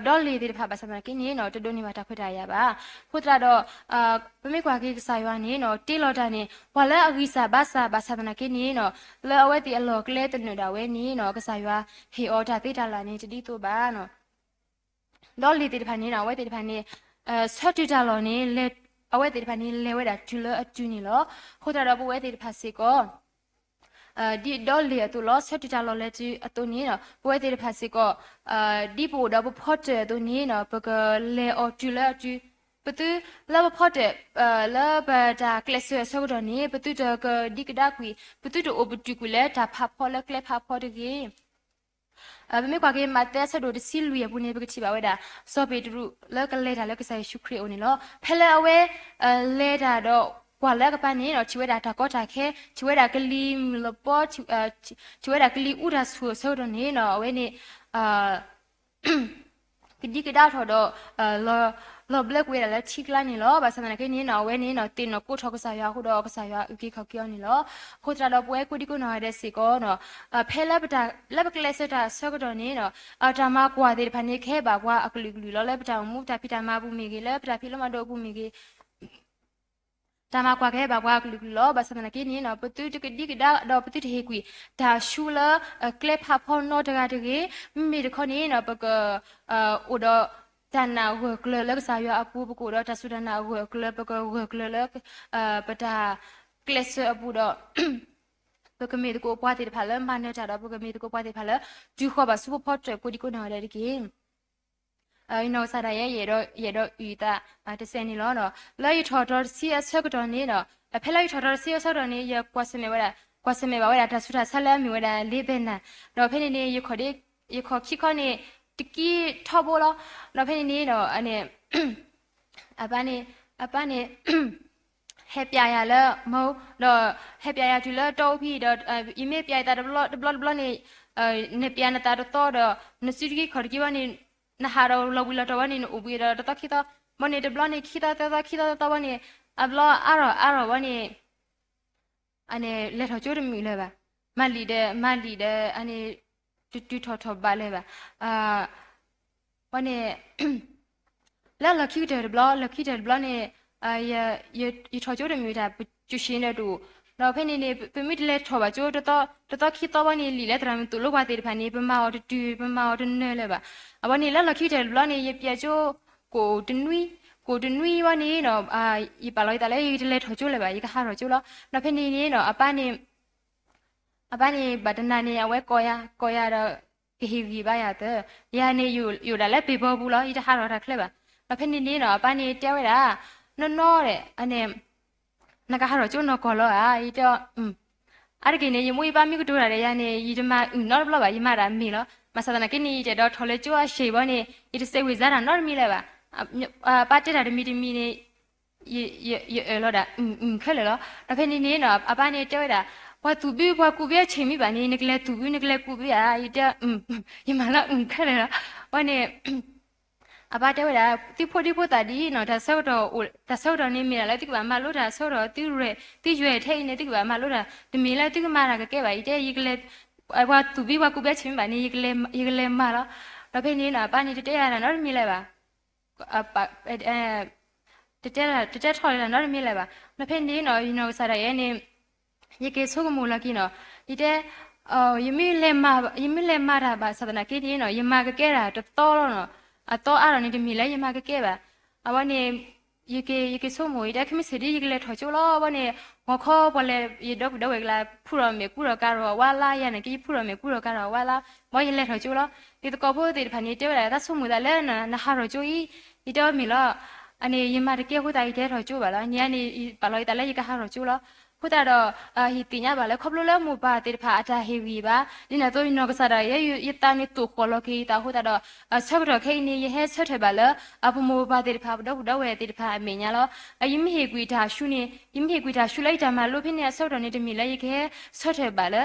[SPEAKER 3] ဒေါ်လီတဲ့ဖာပါစမကင်းနေနော်တွတ်နေမှာတခွတ်တာရပါခုတရတော့ပမေကွာကြီးစာရွာနေနော်တေလော်တာနေဝါလဲအဂိစာဘာသာနာကင်းနေနော်လဲအဝဲတီအလော်ကလဲတနေတာဝဲနေနော်ကစာရွာဟေအော်တာတေတာလာနေတတိတို့ပါနော်ဒေါ်လီတဲ့ဖာနေနော်ဝဲတဲ့ဖာနေဆော့တီတာလော်နေလဲအဝဲတဲ့ဖာနေလဲဝဲတာကျူလအကျူနေလောခုတရတော့ဝဲတဲ့ဖာစီကောဒီဒေါ်လီအတူလောဆက်တလောလဲချီအတူနေနော်ပွဲတဲ့ဖာစီကောဒီပိုတော့ဖော့တဲ့တူနေနော်ပကလေအော်ကျူလာကျူပတူလာဖော့တဲ့လာဘတာကလစ်ဆောတော့နေပတူတကဒီကဒါကွီပတူတိုဘတူကူလဲတာဖာဖော်လကလေဖာဖော်တဲ့ကြီးဘမေကွာကေမတ်တဲ့ဆဒိုဒစီလူရပူနေပကတိပါဝဲတာစောပေတူလကလေတာလကဆိုင်ရှုခရီအိုနေလောဖဲလဲအဝဲလဲတာတော့กว่าแล้วก็ปานนี้เนาะชิเวดาตะก็ตะแค่ชิเวดากะลีลปอชิเวดากะลีอุดาสูโซดนี่เนาะเว้นี่กดิกดาทอดลอแบล็กเวดาละชิกลานี่เนาะบาสมะกะนี่เนาะเว้นี่เนาะตินเนาะโกทอกษายาฮูดอกษายาอุกิขะเกียวนี่เนาะโคตราดอป่วยกูดิกูเนาะเดสิโกเนาะแพละบดาละบกเลสตาซอกดอนี่เนาะตามากว่าเดพานี่แค่บากว่าอกลุกลุลอละบดามูตาพิตามาบุมีเกละบดาพิลมาดอบุมีเกตามากว่าแค่แบบว่ากลุกล้อบาสมันกินนี่เนาะปตุตกดิกดาดอปตุเฮกุยดาชูละเคลพาพอนโนตกาตกีมีตคนนี้เนาะปกอุดตานาหัวกลลกสายอปูปกูดตาสุดานาหัวกลปกหัวกลลกปตาเคลสอปูดปกมีตกูปวาติพาลมันเนจาดปกมีตกูปวาติพาลจูขอบาสุปพอตกูดิกูเนาะเดกิနော်စားရရဲ့ရတော့ဥတာတစနေလောနော်လဲရထော်တော်စီအဆက်တော်နေနော်ဖဲလိုက်ထော်တော်စီအဆက်တော်နေရကွာစမေဝါဝဲတာဆူတာဆလမ်းမီဝဲတာလေးပဲနာတော့ဖဲနေရခေါ်ခိခေါနေတကီထော်ဘောလောတော့ဖဲနေတော့အနေအပန်းနေဟဲ့ပြရလဲမောတော့ဟဲ့ပြရတူလဲတော့ပြီတော့အီမေးပြတာဘလောနေနေပြနတာတော့နစီကြီးခေါ်ကြီးဝနေနာဟာရောလောဝီလာတော့နေဥပီရတော့ခိတာမနေတဘလနေခိတာတော့နေအဘလအာရောဝနေအနေလက်ထော်ကျိုးတမီလဲပါမလီတဲ့အနေတူထော်ပါလဲပါဝနေလာလခိတဲ့ဘလနေရထော်ကျိုးတမီတာကျူရှင်းတဲ့တူ နော်ဖိနေနေပမိတလဲထော်ပါကျိုးတော်ခိတော့ဘာနေလီလဲတရမတူလို့ပါတေဖာနေပမာအော်တူပမာအော်တနဲလဲပါအဘနေလဲလခိတယ်လောနေရပြကျိုးကိုတနွီကိုတနွီဝနေနော်ဤပါလိုက်တလဲဤတလဲထော်ကျိုးလဲပါဤကဟာတော့ကျိုးလောနော်ဖိနေနေနော်အပနေဘာတနာနေအဝဲကောရတော့ဟီဗီပါရတဲ့ယာနေယူလာလဲပေပေါ်ဘူးလောဤတဟာတော့ခလက်ပါနော်ဖိနေနေနော်အပနေတဲဝဲတာနော်တဲ့အနေနကဟာတော့ကျိုးနော်ကောလောဤတော့အဲ့ဒီနေရမွေးပါမိကတို့ရတဲ့ရနေဤတမနော်ဘလပါယမတာမီလောမဆဒနာကိနေတဲ့တော့ထော်လေကျိုးအရှိဘောနေဤတစိတ်ဝေစားတာနော်မီလဲပါပါတက်တာတမီနေရလောတာခဲလေလောတဖေနေနေနော်အပနေတဲတာဘာသူပြီးဘာကူပြချိန်မိပါနေနကလေသူပြီးနကလေကူပြဤတဲ့ယမလာခဲလေလောဝနေအပါတဲဝတာတိဖို့တာဒီနော်ဒါဆောက်တော့နေမိလာလဲတိကဘာမလို့ဒါဆောက်တော့တိရွယ်ထိတ်နေတိကဘာမလို့ဒါတမီလဲတိကမာတာကဲပါဤတဲ့ဤကလေးဘာသူပြီးဘာကူပဲချင်းပါနေဤကလေးမာတော့ဒါဖိနေနာပါနေတဲရတာနော်မိလဲပါတဲထော်ရတာနော်မိလဲပါဒါဖိနေနော်ယူနော်စားရရဲ့နေရေကေဆုကမူလာကီနော်ဤတဲ့ယမိလဲမာတာပါသဒနာကေဒီနော်ယမကကဲတာတော်နော်အတော့အဲ့ဒါနေတမီလဲယမကကဲပါအဝနေရေကေဆိုမွေတဲ့ခမစဒီရေလေထော်ချိုလောဘနေငခေါ်ဘလေရေတော့ဝဲကလာဖူရမေကူရကတော့ဝါလာရနေကိဖူရမေကူရကတော့ဝါလာမရေလေထော်ချိုလောဒီတကောဖို့ဒီဖာနေတဲရတာဆုမွေတယ်လဲနဟာရောချိုဤတော့မီလောအနေယမတကဲဟိုတိုင်တဲထော်ချိုပါလားညာနေပါလိုက်တယ်လဲရေကဟာရောချိုလောခုတာတော့ဟီတင်ရပါလေခေါပလိုလဲမူပါတေဖာအတာဟီဝီပါဒီနေတော့နောကစားရရတန်နေတူခေါ်လခိတာခုတာတော့ဆက်တော့ခိနေရဟဲဆက်ထပါလေအပမူပါတေဖာတော့ဝဲတေဖာအမေညာလောအယိမဟေကွီတာရှုနေယိမဟေကွီတာရှုလိုက်တာမှလို့ဖိနေဆက်တော့နေတမီလဲရခဲဆက်ထပါလေ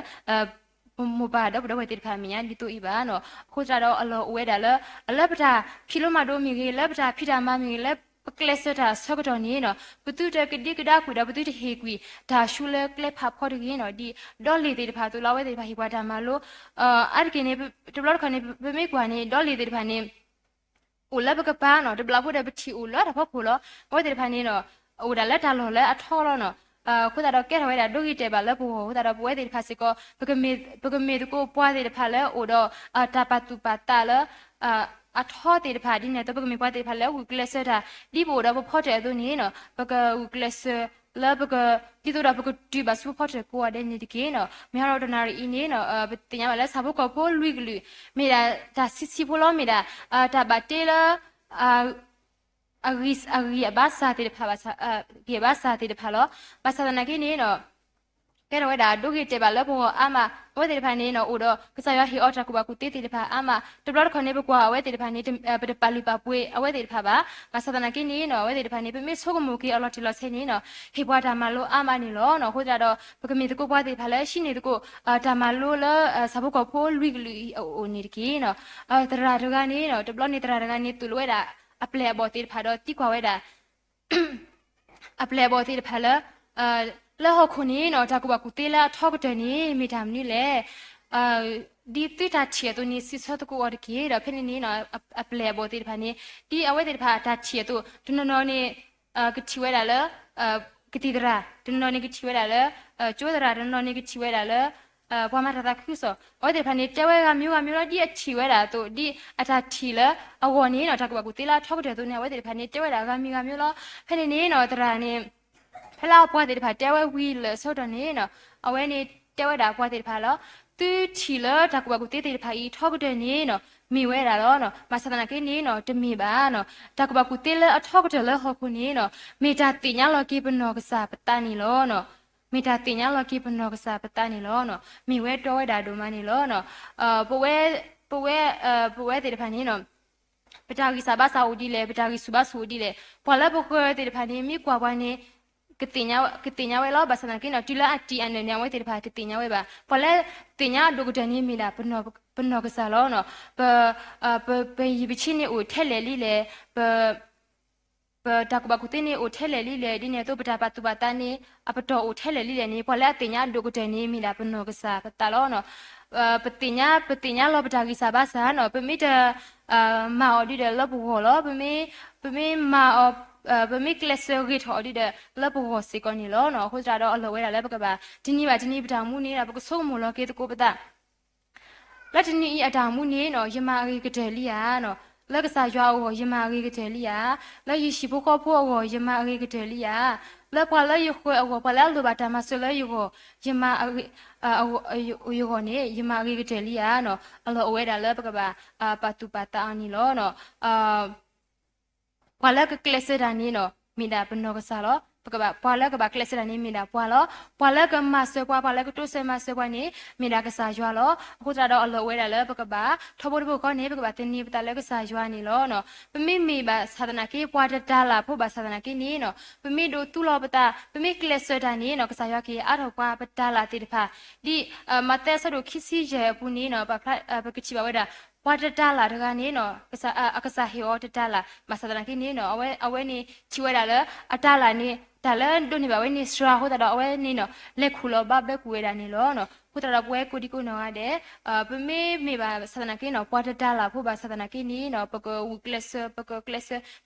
[SPEAKER 3] မူပါတော့ဝဲတေဖာအမေညာဒီတူဤပါနော်ခုတာတော့အလောဝဲတာလေအလက်ပတာဖီလိုမတို့မီကေလက်ပတာဖီတာမမီလဲကလစတာဆောကတော့နေနော်ဘသူတကဒီကဒါကွေဒါဘသူတဟေကွီဒါရှူလဲကလက်ဖာဖော်ရင်းနော်ဒီဒေါ်လီတေတဖာသူလာဝဲတေတဖာဟိပွားတာမလို့အဲ့ကိနေတဘလခနေဘမေကွာနေဒေါ်လီတေတဖာနေဦးလဘကပါနော်တဘလဖို့တဲ့ပချီဦးလာတဖောက်ဖို့လောဝဲတေတဖာနေနော်ဦးဒါလက်တာလောလဲအထောလောနော်ခုတာတော့ကဲထော်ရတာဒုဂီတေပါလဲဘူးဟိုတာတော့ပွဲတေတဖာစကောပကမေတကိုပွားတေတဖာလဲဦးတော့တာပတူပါတာလဲအထောတေတဖာဒီနေတော့ပကမေပွားတေတဖာလဲဦးကလစတာဒီဘောတော့ဖော်တဲ့သူနေနော်ပကဦးကလစလာပကဒီတော့ပကဒီဘဆူဖော်တဲ့ကိုအတဲ့နေတကေနော်မြေရော်ဒနာရီနေနော်တင်ရပါလဲစာဖို့ကပိုလူကလူမေဒါစီဖိုလောမေဒါတာဘတေလာအဂီဘာစာတေတဖာဘာဂီဘာစာတေတဖာလောဘာသာနာကိနေနော်ကဲတော့ဒါဒုဂီတေပါလဘောအမဝဲတေတဖာနေနော်ဦးတော့ကစားရဟီအော်တာကူဘာကူတေတေတဖာအမတဘလခနေဘကွာဝဲတေတဖာနေပတပါလီပါပွေအဝဲတေတဖာပါဘာသာနာကိနေနော်ဝဲတေတဖာနေပမေဆိုကမူကီအလော်တီလော်ဆဲနေနော်ဟေဘွားတာမလို့အမနေလောနော်ဟိုကြတော့ပကမီတကူဘွားတေဖာလဲရှိနေတကူတာမလို့လဲစဘကဖိုးလူကလူအိုနေတကီနော်တရာတကနေနော်တဘလနေတရာတကနေတူလွဲတာအပလေဘောတေဖာတော့တိကွာဝဲတာအပလေဘောတေဖာလဲလဲဟခုနေနော်တာကူဘာကူတေလာထောက်တဲ့နေမိတာမနီလေဒီတိတာချေတူနေစစ်စတ်ကိုဝရကေရဖနေနေနော်အပလေဘောတေဖာနေဒီအဝဲတေဖာတာချေတူဒနနော်နေကချီဝဲတာလဲကတိဒရာဒနနော်နေကချီဝဲတာလဲကျိုးဒရာဒနနော်နေကချီဝဲတာလဲဘာမှတာခုဆိုဝဲတေဖာနေတဲဝဲကမျိုးတော့ဒီအချီဝဲတာတူဒီအတာချီလဲအဝနေနော်တာကူဘာကူတေလာထောက်တဲ့သူနေဝဲတေဖာနေတဲဝဲတာကမျိုးလောဖနေနေနော်ဒရာနေဖလာပွားတဲ့ဖာတဲဝဲဝီလဆောတော့နေနော်အဝဲနေတဲဝဲတာပွားတဲ့ဖာလောသူချီလတာကူဘာကူတေးတဲ့ဖာဤထောက်တဲ့နေနော်မိဝဲတာလောနော်မဆဒနာကိနေနော်တမိပါနော်တာကူဘာကူတေးလအထောက်တဲ့လဟခုနေနော်မေတာတင်ညာလောကိပနောကစားပတန်နီလောနော်မေတာတင်ညာလောကိပနောကစားပတန်နီလောနော်မိဝဲတော်ဝဲတာဒုမနီလောနော်ပဝဲတဲ့ဖာနေနော်ပတာဂီစာဘာစာဦးဒီလေပတာဂီစုဘာဆူဒီလေပေါ်လာပခွဲတဲ့ဖာနေမိကွာပွားနေကတင်ညာဝဲလောဘာစနာကိနော်တီလာအတီအန်နေဝဲတေဖာတင်ညာဝဲပါဖလဲတင်ညာဒုကတနီမီလာပနောကစားလောနော်ပယဘချင်းနေဦးထဲလေလီလေပတာကဘကုတင်နေဦးထဲလေလီလေဒီနေတော့ပတာပတ်တူပတာနေအပတော်ဦးထဲလေလီလေနေဖလဲတင်ညာဒုကတနီမီလာပနောကစားပတာလောနော် ပတိညာလောပတာကိစာဘာစာနော်ပမိတမာအော်ဒီတဲ့လဘူဟောလောပမိမာအော်ပမိကလစ်ဂီထော်ဒီတဲ့လဘူဟောစီကောနီလောနော်ခုကြတော့အလောဝဲတာလဲပကပါဒီနေ့ပတာမှုနေတာပကဆုံမလောကေတကိုပတာလက်တနီအတာမှုနေနော်ယမအေကတဲ့လီယာနော်လက်ကစားရွာဟောယမအေကတဲ့လီယာလက်ရရှိဖို့ကောဖို့ဟောယမအေကတဲ့လီယာလက်ပွာလက်ရခွေဟောပလာလိုပါတမဆလဲယဟောယမအေဟောနေယမအေကတဲ့လီယာနော်အလောဝဲတာလဲပကပါပါတူပါတာအနီလောနော်ပွာလက်ကကလစ်စတာနေနော်မိတာဘနောကစားလောပကဘာပွာလက်ကဘာကလစ်စတာနေမိတာပွာလောပွာလက်ကမဆွဲပွာလက်ကတိုးဆဲမဆွဲပွာနေမိတာကစားရွာလောအခုကြတော့အလောဝဲတာလဲပကဘာထောဖို့တဖို့ကောနေပကဘာတင်းနေပတလက်ကစားရွာနေလောနော်ပမိဘာသာသနာကေပွာတတလာဖို့ဘာသာသနာကေနေနော်ပမိတို့တူလောပတာပမိကလစ်စတာနေနော်ကစားရွာကေအထောပွာပတလာတိတဖာဒီမတဲဆတို့ခီစီရဲပူနေနော်ပကချီဘဝဲတာဝါတတလာတကနေနော်အကစားဟီအောတတလာမဆဒနာကိနေနော်အဝဲနေချီဝဲတာလေအတလာနေတလန်ဒိုနေပါဝဲနေစရာဟိုတာတော့အဝဲနေနော်လက်ခူလောဘဘက်ကူဝဲတာနေလောနော်ဟိုတာတော့ပွဲကိုဒီကိုနော်ရတဲ့ပမေပါဆဒနာကိနော်ပွာတတလာဖို့ပါဆဒနာကိနေနော်ပကဝကလစ်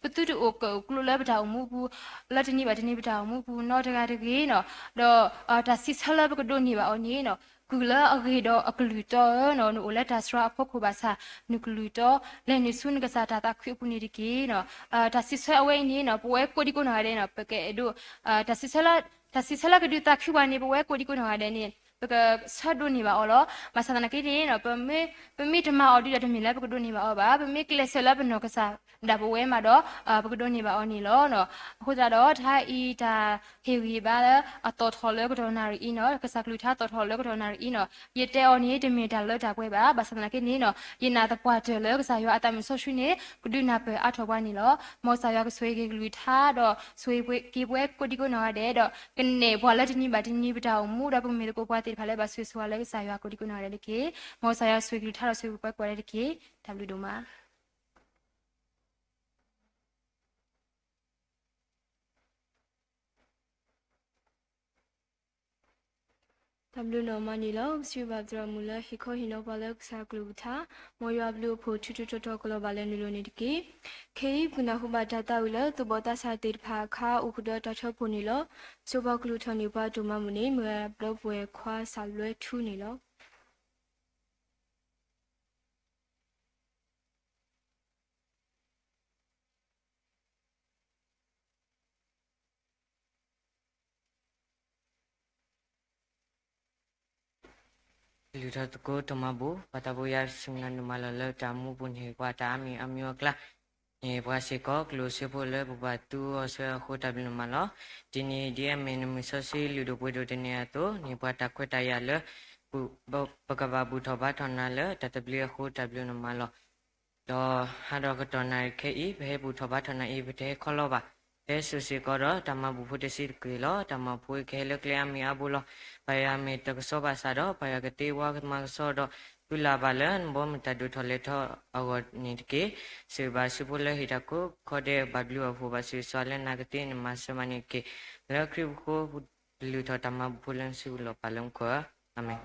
[SPEAKER 3] ပတူတူကကလူလဘတာမူဘူးလက်တနီပါတနီပတာမူဘူးနော်တကတကေနော်တော့ဒါစစ်ဆလာပကဒိုနေပါအော်နေနော်ကူလာအဂေဒအကလူတော်နော်နိုလက်တာစရာဖို့ခုပါစာနုကလူတော်လဲနေဆုနကစားတာခွေပူနေဒီကေနော်ဒါစစ်ဆအဝဲနေနော်ပွဲကိုဒီကိုနော်ရဲနော်ပကဲဒိုဒါစစ်ဆလာကဒူတာခွေပါနေပွဲကိုဒီကိုနော်ရဲနေပကဆတ်ဒိုနေပါအော်လောမဆာနာကေနေနော်ပမေဓမ္မအော်ဒီတမီလဲပကဒိုနေပါအော်ပါပမေကလဆလာဘနောကစားဒါဘဝဲမှာတော့ပကဒိုနေပါအော်နေလောနော်အခုကြတော့ထိုင်ဤဒါဟေဝီပါအတော်ထော်လဲကတော်နာရီနော်ကစားကလူထားတော်ထော်လဲကတော်နာရီနော်ရတဲအော်နေတမီဒါလောတာကွဲပါဘာဆာနာကေနေနော်ယနာတပွားတယ်လဲကစားရောအတမဆော့ရှိနေကဒုနာပဲအထော်ပါနေလောမောဆာရောကဆွေကေလူထားတော့ဆွေပွဲကေပွဲကိုဒီကိုနော်တဲ့တော့ကနေဘွာလက်တနီပါတနီပတောင်မူတော့ပမေကိုပွားတိဖာလဲပါဆွေဆွာလဲဆာရွာကိုဒီကုနာရဲလေကေမောဆာရွာဆွေကလူထားတော့ဆွေပွဲကွာရဲလေကေဝဒိုမာ
[SPEAKER 2] W normani lo suba dra mula hiko hino balak sa gluta moya blue pho chu to global ne lo ni diki ke guna hu ba data wila to bota sa tir pha kha ukdo ta tho pho ni lo suba gluta ni ba to ma mu ni mo blog we khwa sa lwe thu ni lo
[SPEAKER 4] လူတော်ကိုတမဘူပတဘူရစငန်နမလလတမှုပုန်ဟေကွာတာမီအမျိုးကလာေဘွားစီကောကလိုစီဖိုလေဘဘတူအဆွေခိုတဘလမလောဒီနီဒီအမင်းမဆစီလူတို့ပွေတို့တနေရတော့နေဘွားတခွတ်တရလပကဘာဘူထဘထနာလတတဘလခိုတဘလနမလောတော့ဟာတော့ကတော်နိုင်ခေဤဘေဘူထဘထနာဤဘတဲ့ခလောပါဲဆူစီကောတော့တမဘူဖုတစီကေလောတမဖွေခဲလကလျာမီအဘူလောဘယာမီတကဆောပါစာတော့ဘယာကတိဝါကမဆောတော့ကုလာပါလန်ဘောမတဒုထလေထောအောနိတကေစေဘာစုပလဟိတကိုခေါ်တဲ့ဘဒလူအဖို့ပါစီဆွာလန်နာကတိနမဆမနိကေလခရိကိုလူထတမဘူလန်စုလောပါလုံကောအာမင်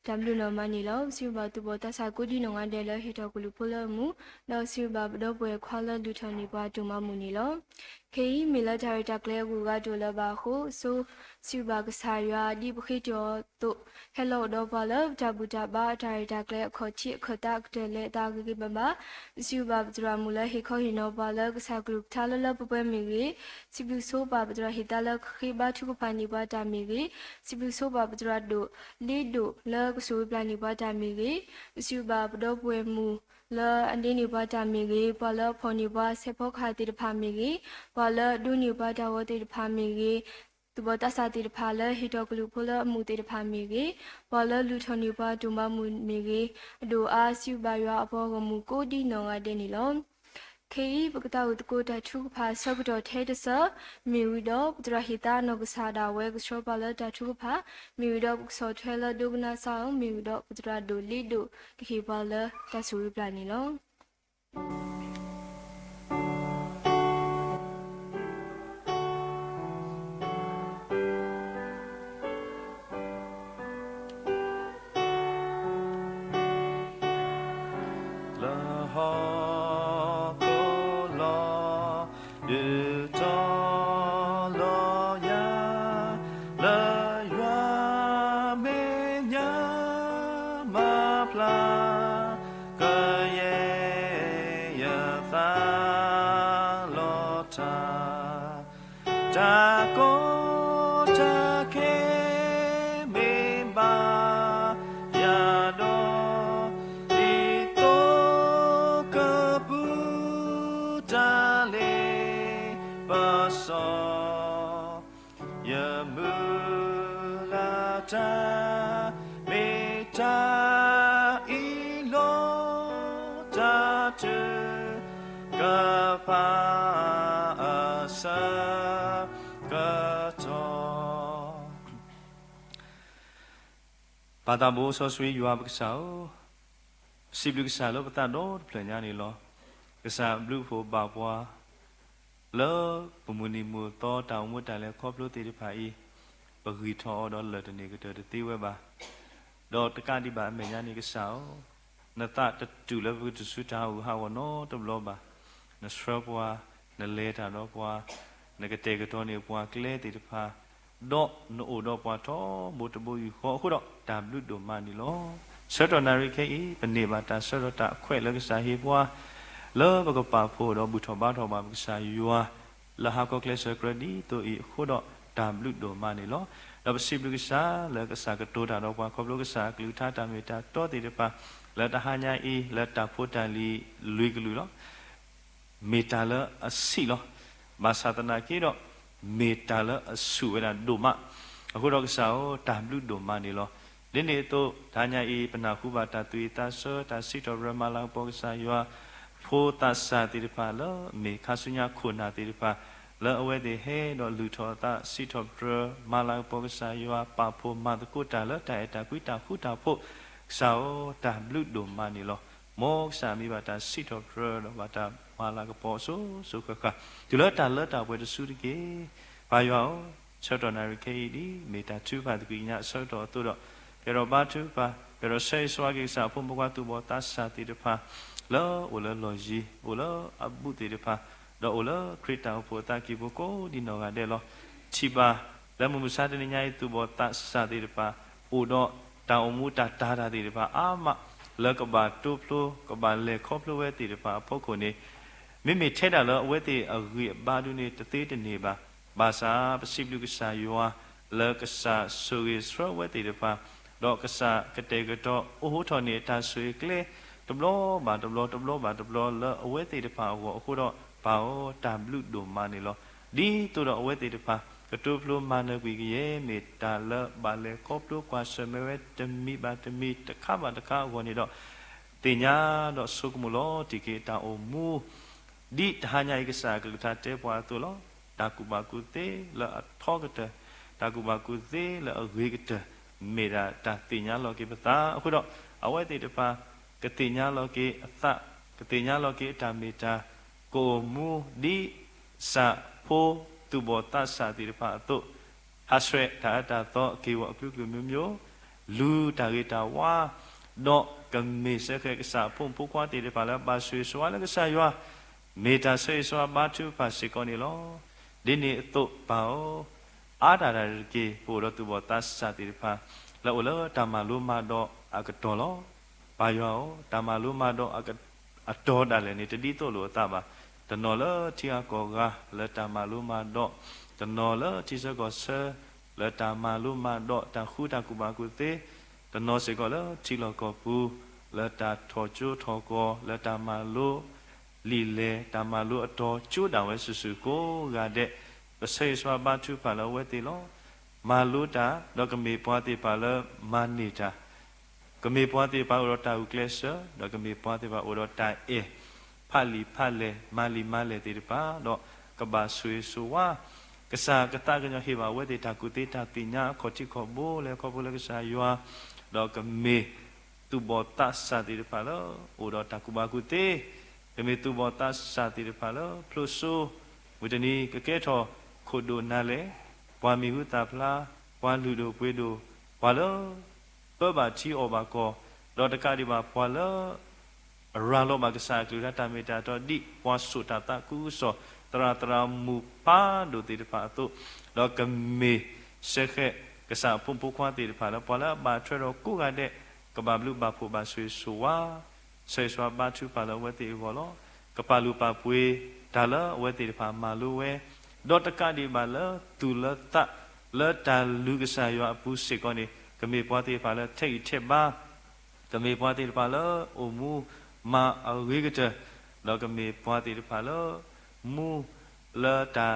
[SPEAKER 2] W နော်မနီလောစီဘာတူဘောတဆာကူဒီနောငါဒဲလဟီတောကလူဖိုလမူလောစီဘာဘဒပွဲခွာလလူထနီပွားတူမမူနီလောခေီမီလာတာရီတကလေကူကဒိုလဘာခုဆိုစီဘာကဆာရွာဒီပခိတောတုဟဲလိုဒေါ်ဘာလတဘူတဘာတာရီတကလေခေါချီခတာကတဲလေတာဂီဘဘာစီဘာဘဒရာမူလဟီခေါဟီနောဘာလကဆာဂရုပထာလလပပွဲမီဝီစီဘလူဆိုဘာဘဒရာဟီတလခိဘာထုကပနီဘာတာမီဝီစီဘလူဆိုဘာဘဒရာဒိုလီဒိုလကဆူပလနီဘာတာမီဝီစီဘာဘဒပွဲမူလာအန်ဒီနီဘာတာမီကြီးပါလာဖော်နီဘာဆေဖောခါတီတဖာမီကြီးပါလာဒူနီဘာတာဝတီတဖာမီကြီးသူဘတဆာတီတဖာလာဟီတိုကလူဖိုလာအမှုတီတဖာမီကြီးပါလာလူထနီဘာဒူမမူမီကြီးအဒိုအားစီဘာရွာအပေါ်ကမူကိုဒီနောငါတဲ့နီလောခေပကတောတကိုတထုဖာဆောက်တော်ထဲတဆမီဝီတော့ပဒရဟိတာနောကဆာဒါဝဲကရှောပါလတထုဖာမီဝီတော့ဆောထွဲလဒုကနာဆောင်မီဝီတော့ပဒရဒိုလီဒိုခေပါလတဆူရီပလာနီလော
[SPEAKER 1] ဘာသာမိုးဆောဆွေးရွာပက္ဆောစီဘလူကဆာလောပတတော်ပြန်ညာနေလောကဆာဘလူဖို့ပါပွားလောပမူနီမူတောတောင်မွတ်တလည်းခေါပလို့တေတဖာဤပဂီထောတော်လတနေကတတေဝဲပါတော့တကတိပါအမေညာနေကဆာနတတတူလဘုတဆုတာဟုဟာဝနောတဘလောပါနစရပွားနလေတာတော့ပွားနကတေကတော်နေပွားကလဲတေတဖာတော့နို့တော့ပွားတော့မို့တဘူဟောခုတော့ဒါဘလူဒိုမနီလောဆွတ်တော်နာရိခေဤပနေပါတာဆွတ်တော်တာအခွဲလကစားဟေပွားလောဘကပါဖို့တော့ဘူထောပါထောပါကစားယူဝါလဟာကောကလစကရဒီတိုဤခုတော့ဒါဘလူဒိုမနီလောတော့စီဘလူကစားလကစားကတိုးတာတော့ပွားခေါပလုကစားကလူထားတာမေတာတော့တေတပါလတဟာညာဤလတဖို့တန်လီလွေကလူလောမေတာလအစီလောမသဒနာကေတော့မေတာလအဆုဝရဒုမအခုတော့ကစားတာဘလူဒိုမနီလောလင်းနေတော့ဒါညာဤပနာခုပါတာသွေတာဆောတာစီတော်ရမလောင်ပေါကစားရွာဖိုတာစာတိတဖာလောမေခါဆုညာခုနာတိတဖာလောအဝဲတဲ့ဟဲတော့လူထောတာစီတော်ရမလောင်ပေါကစားရွာပါဖို့မတကုတာလောတာအတာကွိတာခုတာဖို့ဆောတာဘလူဒိုမနီလောမောစာမိပါတာစီတော်ရတော့ဘာတာမာလာကပေါ်ဆိုခခဒီလောတာလောတာဝဲတဆုတကေဘာယောဆောတော်နာရခေဒီမေတာသူပါတကိညာဆောတော်တို့တော့pero batu pa pero sei swagi sa pun buka tu bota sa ti de pa lo ulo loji ulo abu ti de pa do ulo krita po ta ki bu ko di no ga de lo chi pa la mu sa de nya tu bota sa ti de pa u do ta mu ta ta da ti de pa a ma la ka ba tu plo ka ba le kho plo we ti de pa phok ko ni mi mi the da lo awe ti a gi ba du ni te te de ni ba ba sa pa si lu ka sa yo la ka sa so gi sro we ti de paတော့ကစားကတဲ့ကတော့အိုဟိုထော်နေတာဆွေကလေတဘလောပါတဘလောတဘလောပါတဘလောလအဝဲသေးတဖာကိုအခုတော့ဘာဟောတာဘလူဒိုမာနေလောဒီတို့တော့အဝဲသေးတဖာကတူဖလိုမာနေကွေရဲ့မေတာလဘာလေကောပလိုကွာဆမေဝဲတမီပါတမီတခါပါတခါဝင်နေတော့တင်ညာတော့ဆုကမလို့ဒီကေတာအိုမူဒီတဟာညာကစားကလူထားတဲပွားသူလောတာကူပါကူသေးလအထောကတဲ့တာကူပါကူသေးလအဝေကတဲ့မေရာတာတင်ညာလောကေပတာအခုတော့အဝဲတေတပါကတင်ညာလောကေအသကတင်ညာလောကေတာမေတာကိုမူဒီစာဖိုတူဘောတာစာတေတပါအတုဟဆွေတာတာတော့ကေဝအကုကုမျိုးမျိုး လူတာရီတာဝါတော့ကမေစခဲကစားဖုန်ဖုကွာတေတပါလာပါဆွေဆွာလကစားရွာမေတာဆွေဆွာဘာသူပါစေကောနီလောဒီနေ့တော့ပါအာဒါရကေပိုတော့သူဘောတတ်စာတေတပါလောလောတမလူမတော့အကတော်လောဘာယောတမလူမတော့အတော်တယ်လေနေတတိတော့လို့အတာပါတနော်လတီအကောကလက်တမလူမတော့တနော်လတီစကောဆလက်တမလူမတော့တခုတကူပါကူသေးတနော်စေကောလတီလောကောပူလက်တထောကျိုထောကောလက်တမလူလီလေတမလူအတော်ကျိုးတော်ဝဲဆူဆူကိုကတဲ့ပစေဆွာဘာသူပါလဝဲတီလောမာလူတာတော့ကမေပွားတိပါလမာနီတာကမေပွားတိပါဥရတာဥကလဆတော့ကမေပွားတိပါဥရတာအေဖာလီဖာလေမာလီမာလေတိပါတော့ကဘာဆွေဆွာကစားကတာကညဟိပါဝဲတိတာကုတိတာပညာခေါတိခေါဘိုလေခေါဘိုလေကစားယွာတော့ကမေသူဘောတဆာတိပါလောဥရတာကုဘာကုတိကမေသူဘောတဆာတိပါလောဖလုဆုဝိတနီကကဲထောခိုဒိုနာလေဘွာမီဟုတာဖလားဘွာလူတို့ပွေးတို့ဘွာလောပဘာချီအောဘာကောတော့တကဒီပါဘွာလောရာလောမကစားကလူတာမေတာတော့ဒီဘွာဆုတာတကူဆောတရာတရာမူပါတို့တိတပါတော့တော့ကမေရှက်ခက်ကစားပုံပခွားတိတပါတော့ဘွာလာဘာထွဲတော့ကုကတဲ့ကဘာဘလူဘာဖို့ဘာဆွေဆွာဆွေဆွာဘာသူပါလောဝဲတိဘောလောကပါလူပါပွေဒါလဝဲတိတပါမာလိုဝဲတော့တကဒီပါလောသူလတလတာလူကစားရွာပူစေကောနေကမေပွားတိပါလောထိတ်ထက်ပါကမေပွားတိပါလောအိုမူမာအဝေကတတော့ကမေပွားတိပါလောမူလတာ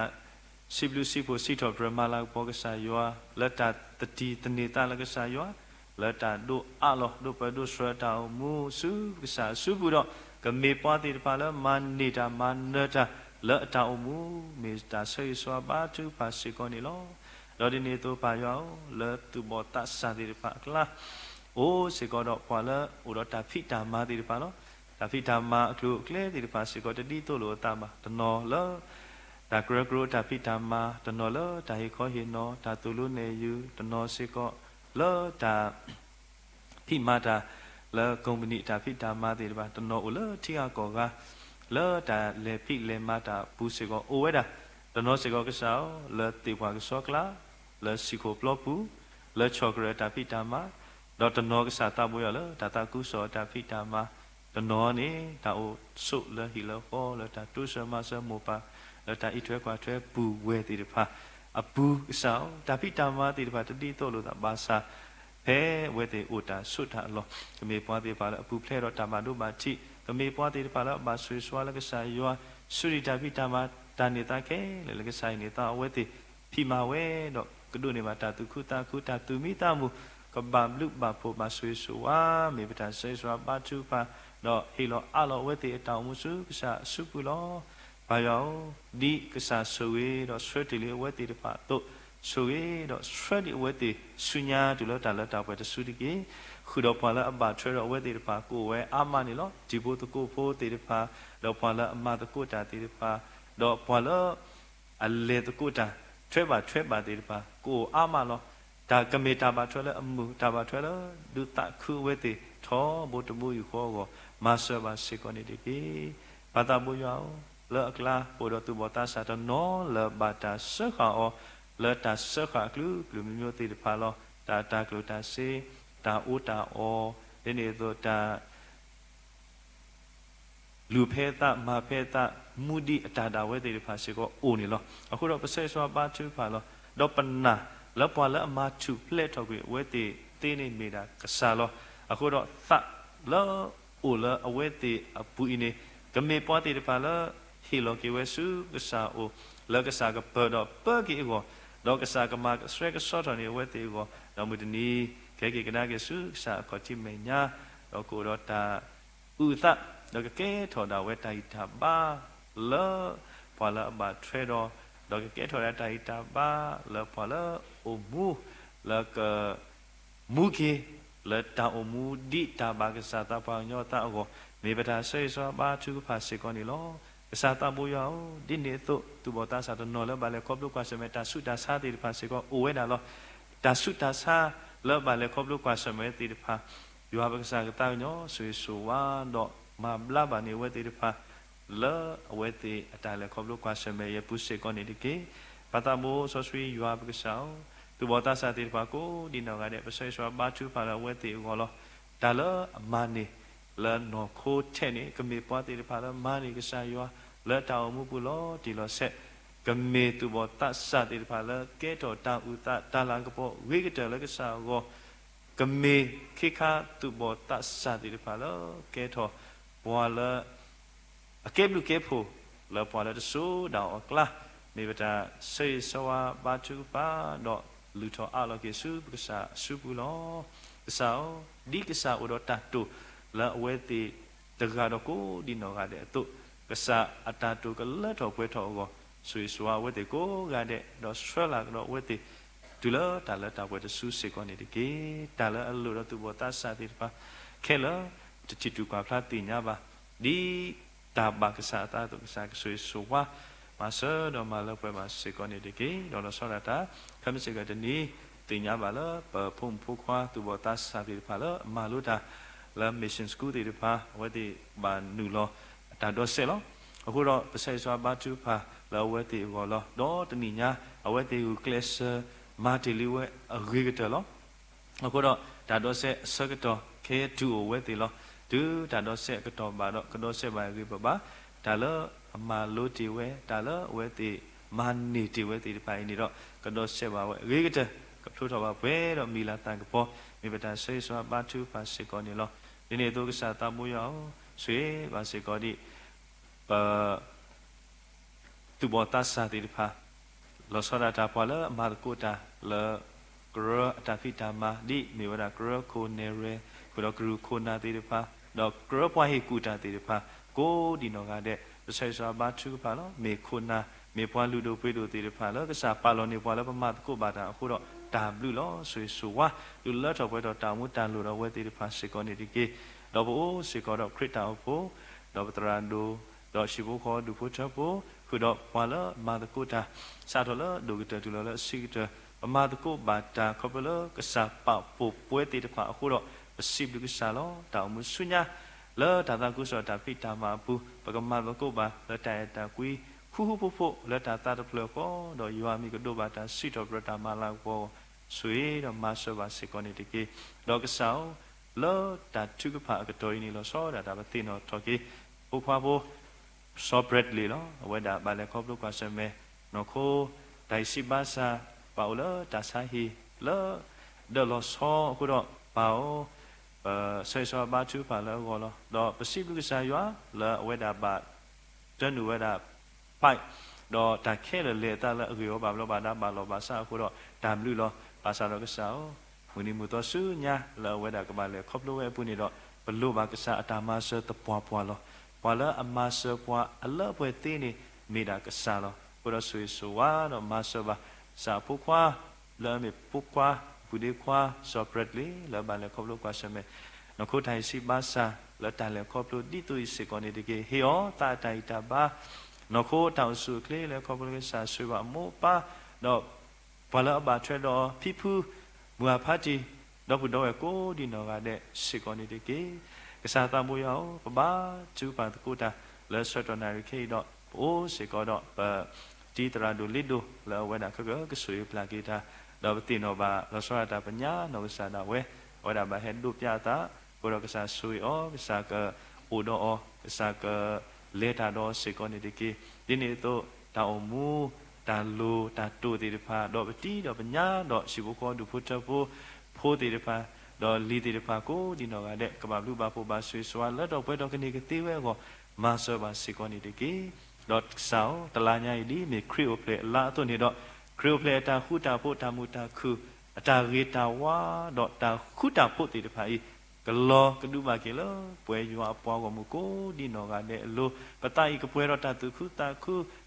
[SPEAKER 1] စီဘလူစီပိုစီတော်ဘရမလာဘောကစားရွာလတာတတိတနေတာလကစားရွာလတာဒိုအလောဒိုပဒိုဆွတာမူစုကစားစုဘူးတော့ကမေပွားတိပါလောမန်နေတာမန်နတာလောတာအမူမေစတာဆေဆွာဘာသူပါစီကောနီလောလောဒီနေတော့ပါယောလောသူဘောတဆာတိပါကလာအိုစေကောတော့ပွာလောဥရတာဖိတာမာတိပါလောတာဖိတာမာအကလုကလေတိပါစီကောတတိတို့လိုတာပါတနော်လောတာဂရဂရတာဖိတာမာတနော်လောတာဟိခောဟိနောတာသူလူနေယူတနော်စေကောလောတာဖိမာတာလောကုမ္ပဏီတာဖိတာမာတိပါတနော်ဥလောထိအကောကလောတာလေဖိလေမာတာဘူးစေကောအိုဝဲတာတနော်စေကောကစားလောတေဘွားကစောကလာလောစီကိုပလော့ပူလောချောကရတာဖိတာမာတော့တနော်ကစားတာဘူးရလောတာတာကုစောတာဖိတာမာတနော်နေတာအိုဆုလောဟီလောဟောလောတာတုဆမဆမောပါလောတာဣထွဲကွာထွဲပူဝဲတိတဖာအပူကစားတာဖိတာမာတိတဖာတတိတော့လို့တာဘာသာဖဲဝဲတေအိုတာဆုတာလောကမေပွားတေပါလောအပူဖလဲတော့တာမတို့ပါတိကမေပွားတေပါလောဘာဆွေဆွာလကစားယောဆုရိတာဖိတာမာတာနေတာကဲလေလကစားနေတာဝဲတေဖိမာဝဲတော့ကဒုနေမှာတာသူခုတာသူမိတာမူကဘာလူဘာဖို့ဘာဆွေဆွာမေပတာဆွေဆွာဘာသူပါတော့ဟီလောအလောဝဲတေအတောင်မှုစုကစားစုပူလောဘာယောဒီကစားဆွေတော့ဆွဲတီလေးဝဲတေတပါတော့ဆွေတော့ဆွဲတီဝဲတေဆုညာတူလောတာလတာပွဲတဆုတိကေခုတော့ပါလာအဘထွဲတော့ဝဲတေတပါကိုဝဲအာမနေလောဒီဘိုတကိုဖိုးတေတပါတော့ပါလာအမတကိုတာတေတပါတော့ပါလာအလေတကိုတာထွဲပါတေတပါကိုအာမလောဒါကမေတာပါထွဲလဲအမှုတာပါထွဲလောဒုတခုဝဲတေထောဘုတမှုယူခေါ်ကိုမာဆဘာစေကောနေတေကေဘာတာဘူယောလောအကလာပိုတော့သူဘောတာစာတော့နော်လောဘာတာဆခါအောလောတာဆခါကလူမျိုးတေတပါလောတာကလူတာစေတာဥတာအောဒီနေ့တော့တာလူဖဲတာမဖဲတာမူဒီအတာဝဲတေတပါစေကောအိုနေလောအခုတော့ပစေဆွာပါသူပါလောတော့ပနာလောပွာလောအမသူဖလက်တော့ကိုဝဲတေတေးနေမိတာကစားလောအခုတော့သလောအိုလောအဝဲတေအပူအင်းနေကမေပွားတေတပါလောဟီလောကေဝဲစုကစားအိုလောကစားကပေါ်တော့ပကီကိုတော့ကစားကမစရကဆော့တော်နေဝဲတေကိုတော့မူတနီခဲကေကနာကေစုစားခေါ်တိမေညာတော့ကိုတော့တာဥသတော့ကဲထော်တာဝဲတိုင်တာပါလောပွာလောဘာထရေတော့တော့ကဲထော်တာတိုင်တာပါလောပွာလောအိုမူလောကမူကေလောတာအိုမူဒီတာဘာကစားတာပါညောတာကိုမေပတာဆေဆောဘာသူဖာစေကောနီလောကစားတာဘူယောဒီနေတော့သူဘောတာစားတော့နော်လောဘာလေကောပလုကွာစမေတာဆုတာစားတေဖာစေကောအိုဝဲတာလောတာဆုတာစား lỡ bà lẽ khóc lúc qua sớm ấy thì pha dù hai bác sĩ cái tao nhớ suy số wa đó mà bla bà này với thì pha lỡ với thì ta lẽ khóc lúc qua sớm ấy bút sẽ con này đi kế bà ta bố so suy dù hai bác sĩ tu bỏ ta sa thì pha cố đi nào cái đẹp bác sĩ so ba chú pha là với thì gọi lo ta lỡ mà này lỡ nó khô thế này cái mi bỏ thì pha lỡ mà này cái sai wa lỡ tao mua bù lo thì lo sẽ cái mi tu bỏ ta sa thì pha lỡ kế trò tao u ta làm cái bộ vì cái trở lại cái sao go cái mi khi khá tu bỏ ta sa thì pha lỡ kế trò bỏ lỡ kế lu kế phù lỡ bỏ lỡ số đạo ở la mi bây giờ xây sao ba chú ba đó lưu thọ alo cái số cái sao số bù lo cái sao đi cái sao ở đó ta tu lỡ với thì từ gà đó cố đi nó gà để tu cái sao ta tu cái lỡ thọ quê thọ go suy xóa với thì cố gà để đó xóa là đó với thì tu lỡ ta lỡ ta với thì suy sẽ còn này cái ta lỡ lỡ đó tu bỏ ta sa thì pa khi lỡ chỉ tu qua phát tiền nha ba đi ta ba cái sa ta tu cái sa cái suy xóa mà sơ đó mà lỡ phải mà sẽ còn này cái đó là sao là ta không sẽ cái này tiền nha ba lỡ bờ phun phun khoa tu bỏ ta sa thì pa lỡ mà lỡ ta lỡ mission school thì pa với thì bà nụ lo ta đó sẽ loအခုတော့ပစိစွာဘာတူဖာလောဝဲတီကောလောတော့တနိညာအဝဲတီကိုကလစ်မာတီလီဝဲအဂိကတလောအခုတော့ဒါတော့ဆက်စကတော့ခဲတူဝဲတီလောဒူဒါတော့ဆက်ကတော့ဘာတော့ကတော့ဆက်ပါဂိပပါဒါလောအမလိုတီဝဲဒါလောဝဲတီမာနီတီဝဲတီပိုင်နေတော့ကတော့ဆက်ပါဝဲဂိကတကဖလို့တော့ပါဘဲတော့မီလာတန်ကပေါ်မိပတာဆေစွာဘာတူဖာစေကောနေလောဒီနေ့တော့ကစားတမိုးရောဆွေပါစေကောဒီtu bỏ ta sa thì pha lo so da ta pa la ma ko ta la gro ta phi ta ma di me wa da gro ko ne re ko do gru ko na ti pha do gro pwa hi ku ta ti pha ko di no ga de sai sa ba chu pha lo me ko na me pwa lu do pwe do ti pha lo ka sa pa lo ne pwa la pa ma ko ba ta ko do ta blu lo sui su wa lu la tho pwe do ta mu ta lu do we ti pha se ko ni ti ke do bo se ko do crit ta pho do tra do đó chỉ bố khó đủ phút chấp bố khi đó qua lỡ mà được cô ta sao thôi lỡ đủ cái từ lỡ xí cái mà được cô bà ta không phải lỡ cái sao bảo bộ bố thì được khoảng khu đó xí được cái sao đó tạo một suy nhá lỡ ta ta cứ sợ ta phi ta mà bu và cái mà được cô bà lỡ ta quý khu phụ lỡ ta được lỡ có đó yêu mi cái đồ bà ta xí được ta mà là có suy đó mà sợ bà sẽ còn đi cái đó cái sao lỡ ta chưa có phải cái tôi này lỡ số đã bắt tin nó thôi cái bố khoa bố so bread li lo we da ba le khop lu kwa se me no kho dai si ba sa pa lo ta sa hi lo de lo so ko do pa o sai so ba chu pa lo go lo do pa si lu sa yo la we da ba tan nu we da pai do ta khe le ta la ri yo ba lo ba da ba lo ba sa ko do tam lu lo ba sa lo ka sa o mu ni mu to su nya la we da ka ba le khop lu we pu ni do ba lu ba ka sa ata ma se ta pwa loว่าแล้วอามาเสพว่าอัลเลอฮ์เปิดที่นี่มีดากษาเราพระสุยสวาเรามาเสพสาพุกว่าแล้วมีพุกว่าบุดีกว่าสอบเร็จลีแล้วบางแล้วครอบลูกว่าใช่ไหมนักโทษไทยสิบาษาแล้วแต่แล้วครอบลูกดิตุยสิก่อนนี้ดีกี่เฮียตาใจตาบ้านักโทษทางสุขลีแล้วครอบลูกสาสุว่าโมป้าเราพอแล้วบาดเจ็บเราพิพูมัวพัจีเราพูดด้วยกูดีนอกาเดสิก่อนนี้ดีกี่cái sao ta mua áo ba chú bà cô ta lỡ soi tròn này khi đó bố sẽ có đó và chỉ tra đồ lít đồ lỡ quay đã cái suy là kia ta đó tin nó bà lỡ soi ta bên nhá nó cái sao nào quay đã bà hẹn đục nhà ta cô đó cái sao suy ó cái sao cái u đó cái sao cái lê ta đó sẽ có này kia đi này tôi ta mu ta lu ta tu thì pha đó tí đó bên nhá đó chỉ bố có đủ phút cho bố thì pha đó lý thì pha cố đi nó cái các bạn lúc bà phụ bà suy xoa lỡ đâu với đó cái này cái tiêu ấy gọi mà sơ bà sĩ quan đi cái đó sáu ta là nhảy đi mình crew play là tôi này đó crew play ta khu ta phụ ta mu ta khư ta ghê ta quá đó ta khu ta phụ thì pha cái lo cái đu bà kia lo quay vô áp qua của một cố đi nó cái lo và ta cái quay đó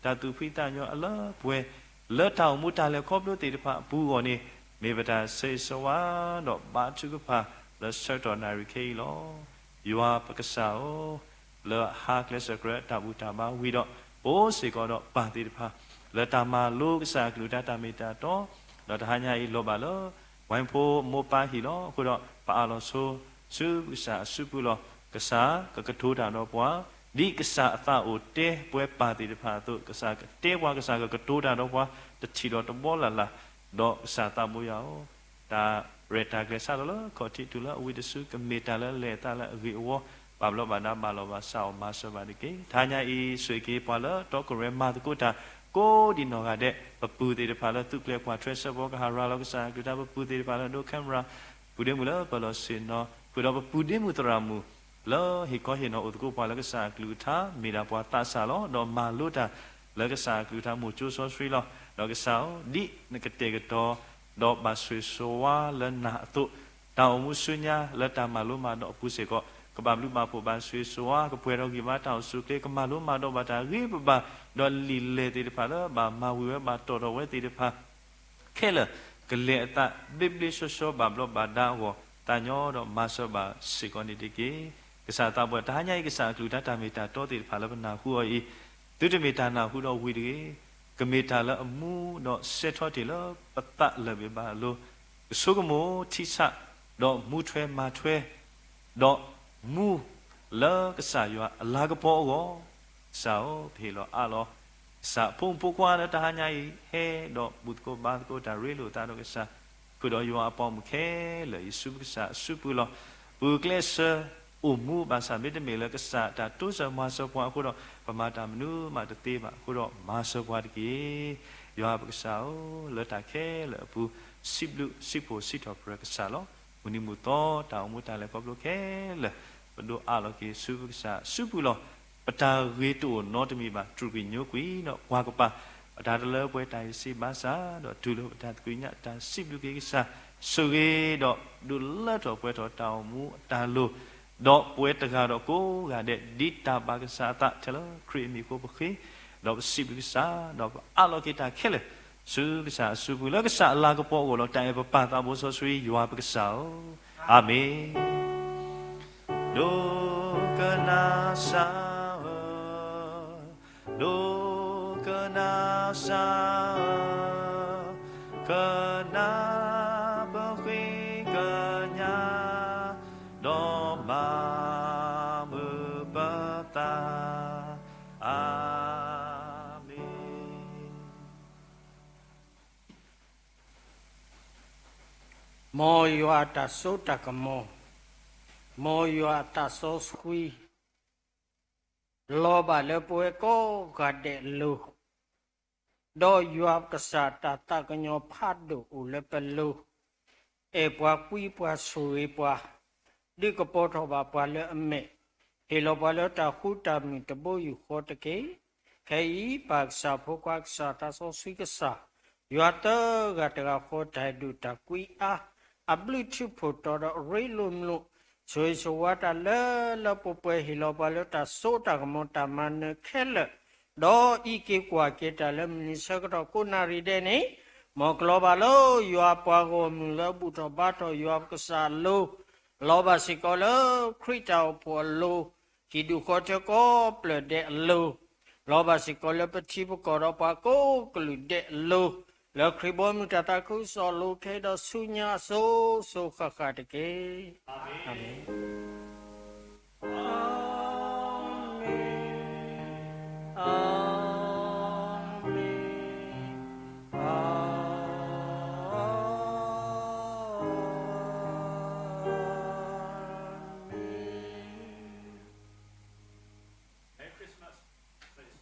[SPEAKER 1] ta từ phi ta nhọ lỡ quay lỡ tàu mu ta lại khóc đó thì pha bu gọi này mấy bữa ta xây xóa đó ba chú cái pha lỡ sơ tròn này khi lo yêu à bác sao lỡ hai cái sơ cái ta bu ta ba huy đó bố sẽ có đó ba tí pha lỡ ta mà lu cái sao cái ta ta mi ta đó đó ta hai nhai lo ba lỡ ဝိုင်းဖို့မောပါဟီလောခုတော့ပါလောဆိုစုကစားစုပူလောကစားကထိုးတာတော့ပွားဒီကစားအသအိုတဲပွဲပါတိတဖာတို့ကစားတဲဘွားကစားကတိုးတာတော့ပွားတချီတော့တဘောလာတော့စာတမိုးရအောင်ဒါရတာကစားလောခေါ်တီတူလာဝိဒစုကမေတာလာလေတာလာဝီဝဘာဘလဘာနာမာလောဘာဆောင်းမဆဘာဒီကေထာညာဤဆွေကေပွာလာတော့ကရမတ်ကိုတာကိုဒီနော်ကတဲ့ပပူတေတဖာလာသူကလေပွားထရက်ဆဘောကဟာရာလောကစားကတာပပူတေတဖာလာဒိုကင်မရာပူဒေမူလာပလောစင်နော်ပူတော့ပူဒေမူတရာမူလောဟီကောဟီနော်ဥဒကိုပွာလာကစားကလူသာမီရာပွာတာဆာလောတော့မာလို့တာလကစားကလူသာမူချိုးစောဆွေလောတော့ကစားဒီနကတေကတော့တော့ဘာဆွေဆိုဝါလနာတုတောင်မှုဆွညာလက်တာမာလို့မာတော့ပူစေကောကဘာလူမာဖို့ဘာဆွေဆိုဝါကပွဲတော်ကြီးမတောင်စုကေကမာလို့မာတော့ဘာတာရိပဘာတော့လီလေတေတဖာလာဘာမာဝီဝဲဘာတော်တော်ဝဲတေတဖာခဲလကလေအတဘိဘလီရှောရှောဘာဘလဘာဒါဝတညောတော့မာဆောဘာစေကောနီတီကေကစားတာပွဲတာညာကစားကလူတာမီတာတောတေတဖာလာဘနာဟူအော်ဒုတမီတာနာဟူတော့ဝီတေကမေတာလအမှုတော့ဆက်ထောတေလပတလဘေဘာလို့ဆုကမိုတိဆတော့မူထွဲမာထွဲတော့မူလကစားရအလာကပေါ်ကိုစာဖေလောအလောစာဖုန်ပုကွာတာညာဟဲတော့ဘုဒ္ဓကိုဘာကိုတာရေလို့တာတော့ကစားခုတော့ယောအပေါ်မခဲလေယေရှုကစားစုပူလောဘူကလဆာอุมูบาสามิตเมลกษาตาตุสมาสปวาခုတော့ပမာတာမနုမာတသေးပါခုတော့မာစပွားတကြီးယောပကစားလတခဲလပူစိဘလူစိဖို့စိတော်ပရကစားလောမနိမူတော့တောင်မူတာလေပပလခဲလဘဒိုအလောကေစုပကစားစုပူလောပတာဝေတုနောတမီပါထရူပီညိုကွီတော့ဝါကပါအတာတလဲပွဲတိုင်စိပါစာတော့ဒူလိုပတာကွီညတာစိဘလူကေကစားဆိုကေတော့ဒူလတ်တော်ပွဲတော်တောင်မူအတာလို့တော့ပွဲတကားတော့ကိုကတဲ့ဒီတာဘာကစားတာချလခရီမီကိုပခေတော့စိဘကစားတော့အလောကေတာခဲလေစုကစားစုဘူးလကစားလာကပေါ်ကိုတော့တိုင်ပပတာဘောဆိုဆွေယွာပကစားအာမင်ဒုကနာစာဒုကနာစာကနာဘခေကညာတော့မာမူပတာအာမင်
[SPEAKER 5] မောယောတာသောတကမောမောယောတာသောစခွီလောဘလေပွဲကိုကတဲ့လူတော့ယောကစားတာတကညောဖတ်တို့ဦးလေပလူအေပွားကွီပွားဆွေပွားဒီကပေါ်တော့ပါပွားလေအမေဟေလောပွားလေတာခုတာမီတဘိုယူခေါ်တကေခေဤပါစာဖို့ကွာစာတာသောဆွီကစားယောတကတကခေါ်တိုင်ဒူတာကွီအားအဘလူချဖို့တော်ရေလုံးလို့ဆွေဆွာတာလဲလပပွဲဟီလောပါလတာဆိုတာကမတာမနခဲလဒေါ်ဤကေကွာကေတလမနိစကတော့ကိုနာရီတဲ့နေမောကလောပါလောယောပွားကိုမူလဘုတော်ဘာတော်ယောကစားလို့လောဘစီကောလခရစ်တောပေါ်လို့ဒီဒုခေါ်ချကောပလတဲ့လို့လောဘစီကောလပတိဘကောတော့ပါကိုကလူတဲ့လို့လခရိဘောမူတတာခုစောလို့ခဲတော့ဆုညာဆိုခခတကေအာမင်အာမင်အာမင်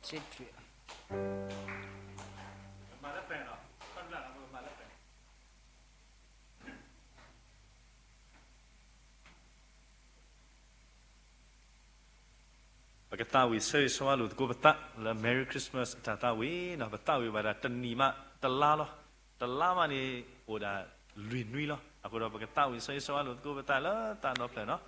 [SPEAKER 5] စစ်ထွေ
[SPEAKER 1] ပကတာဝီဆေဆွာလို့ကိုပတာလာ Merry Christmas တာဝီနော်ပတာဝီဘာတနီမတလာလောတလာမနီဟိုဒါလွီနွီလောအခုတော့ပကတာဝီဆေဆွာလို့ကိုပတာလာတာနော်ဖလဲနော်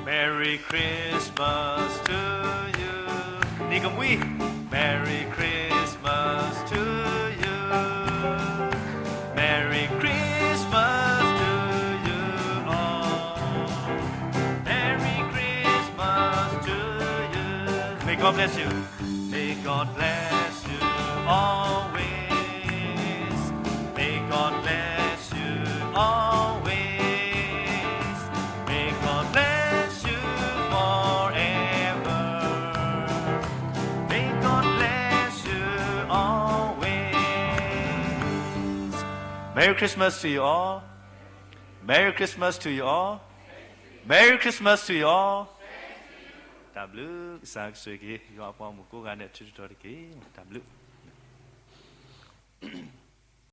[SPEAKER 1] Merry Christmas to you ဒီကမွေ Merry Christmas to you Merry Christmas to you all Merry Christmas to you bless you. May God bless you always. May God bless you always. May God bless you forever. May God bless you always. Merry Christmas to you all. Merry Christmas to you all. Merry Christmas to you all. W စာဆွေကြီးရွာပေါင်းမှုကိုကနဲ့ချွတ်တော်တကြီး W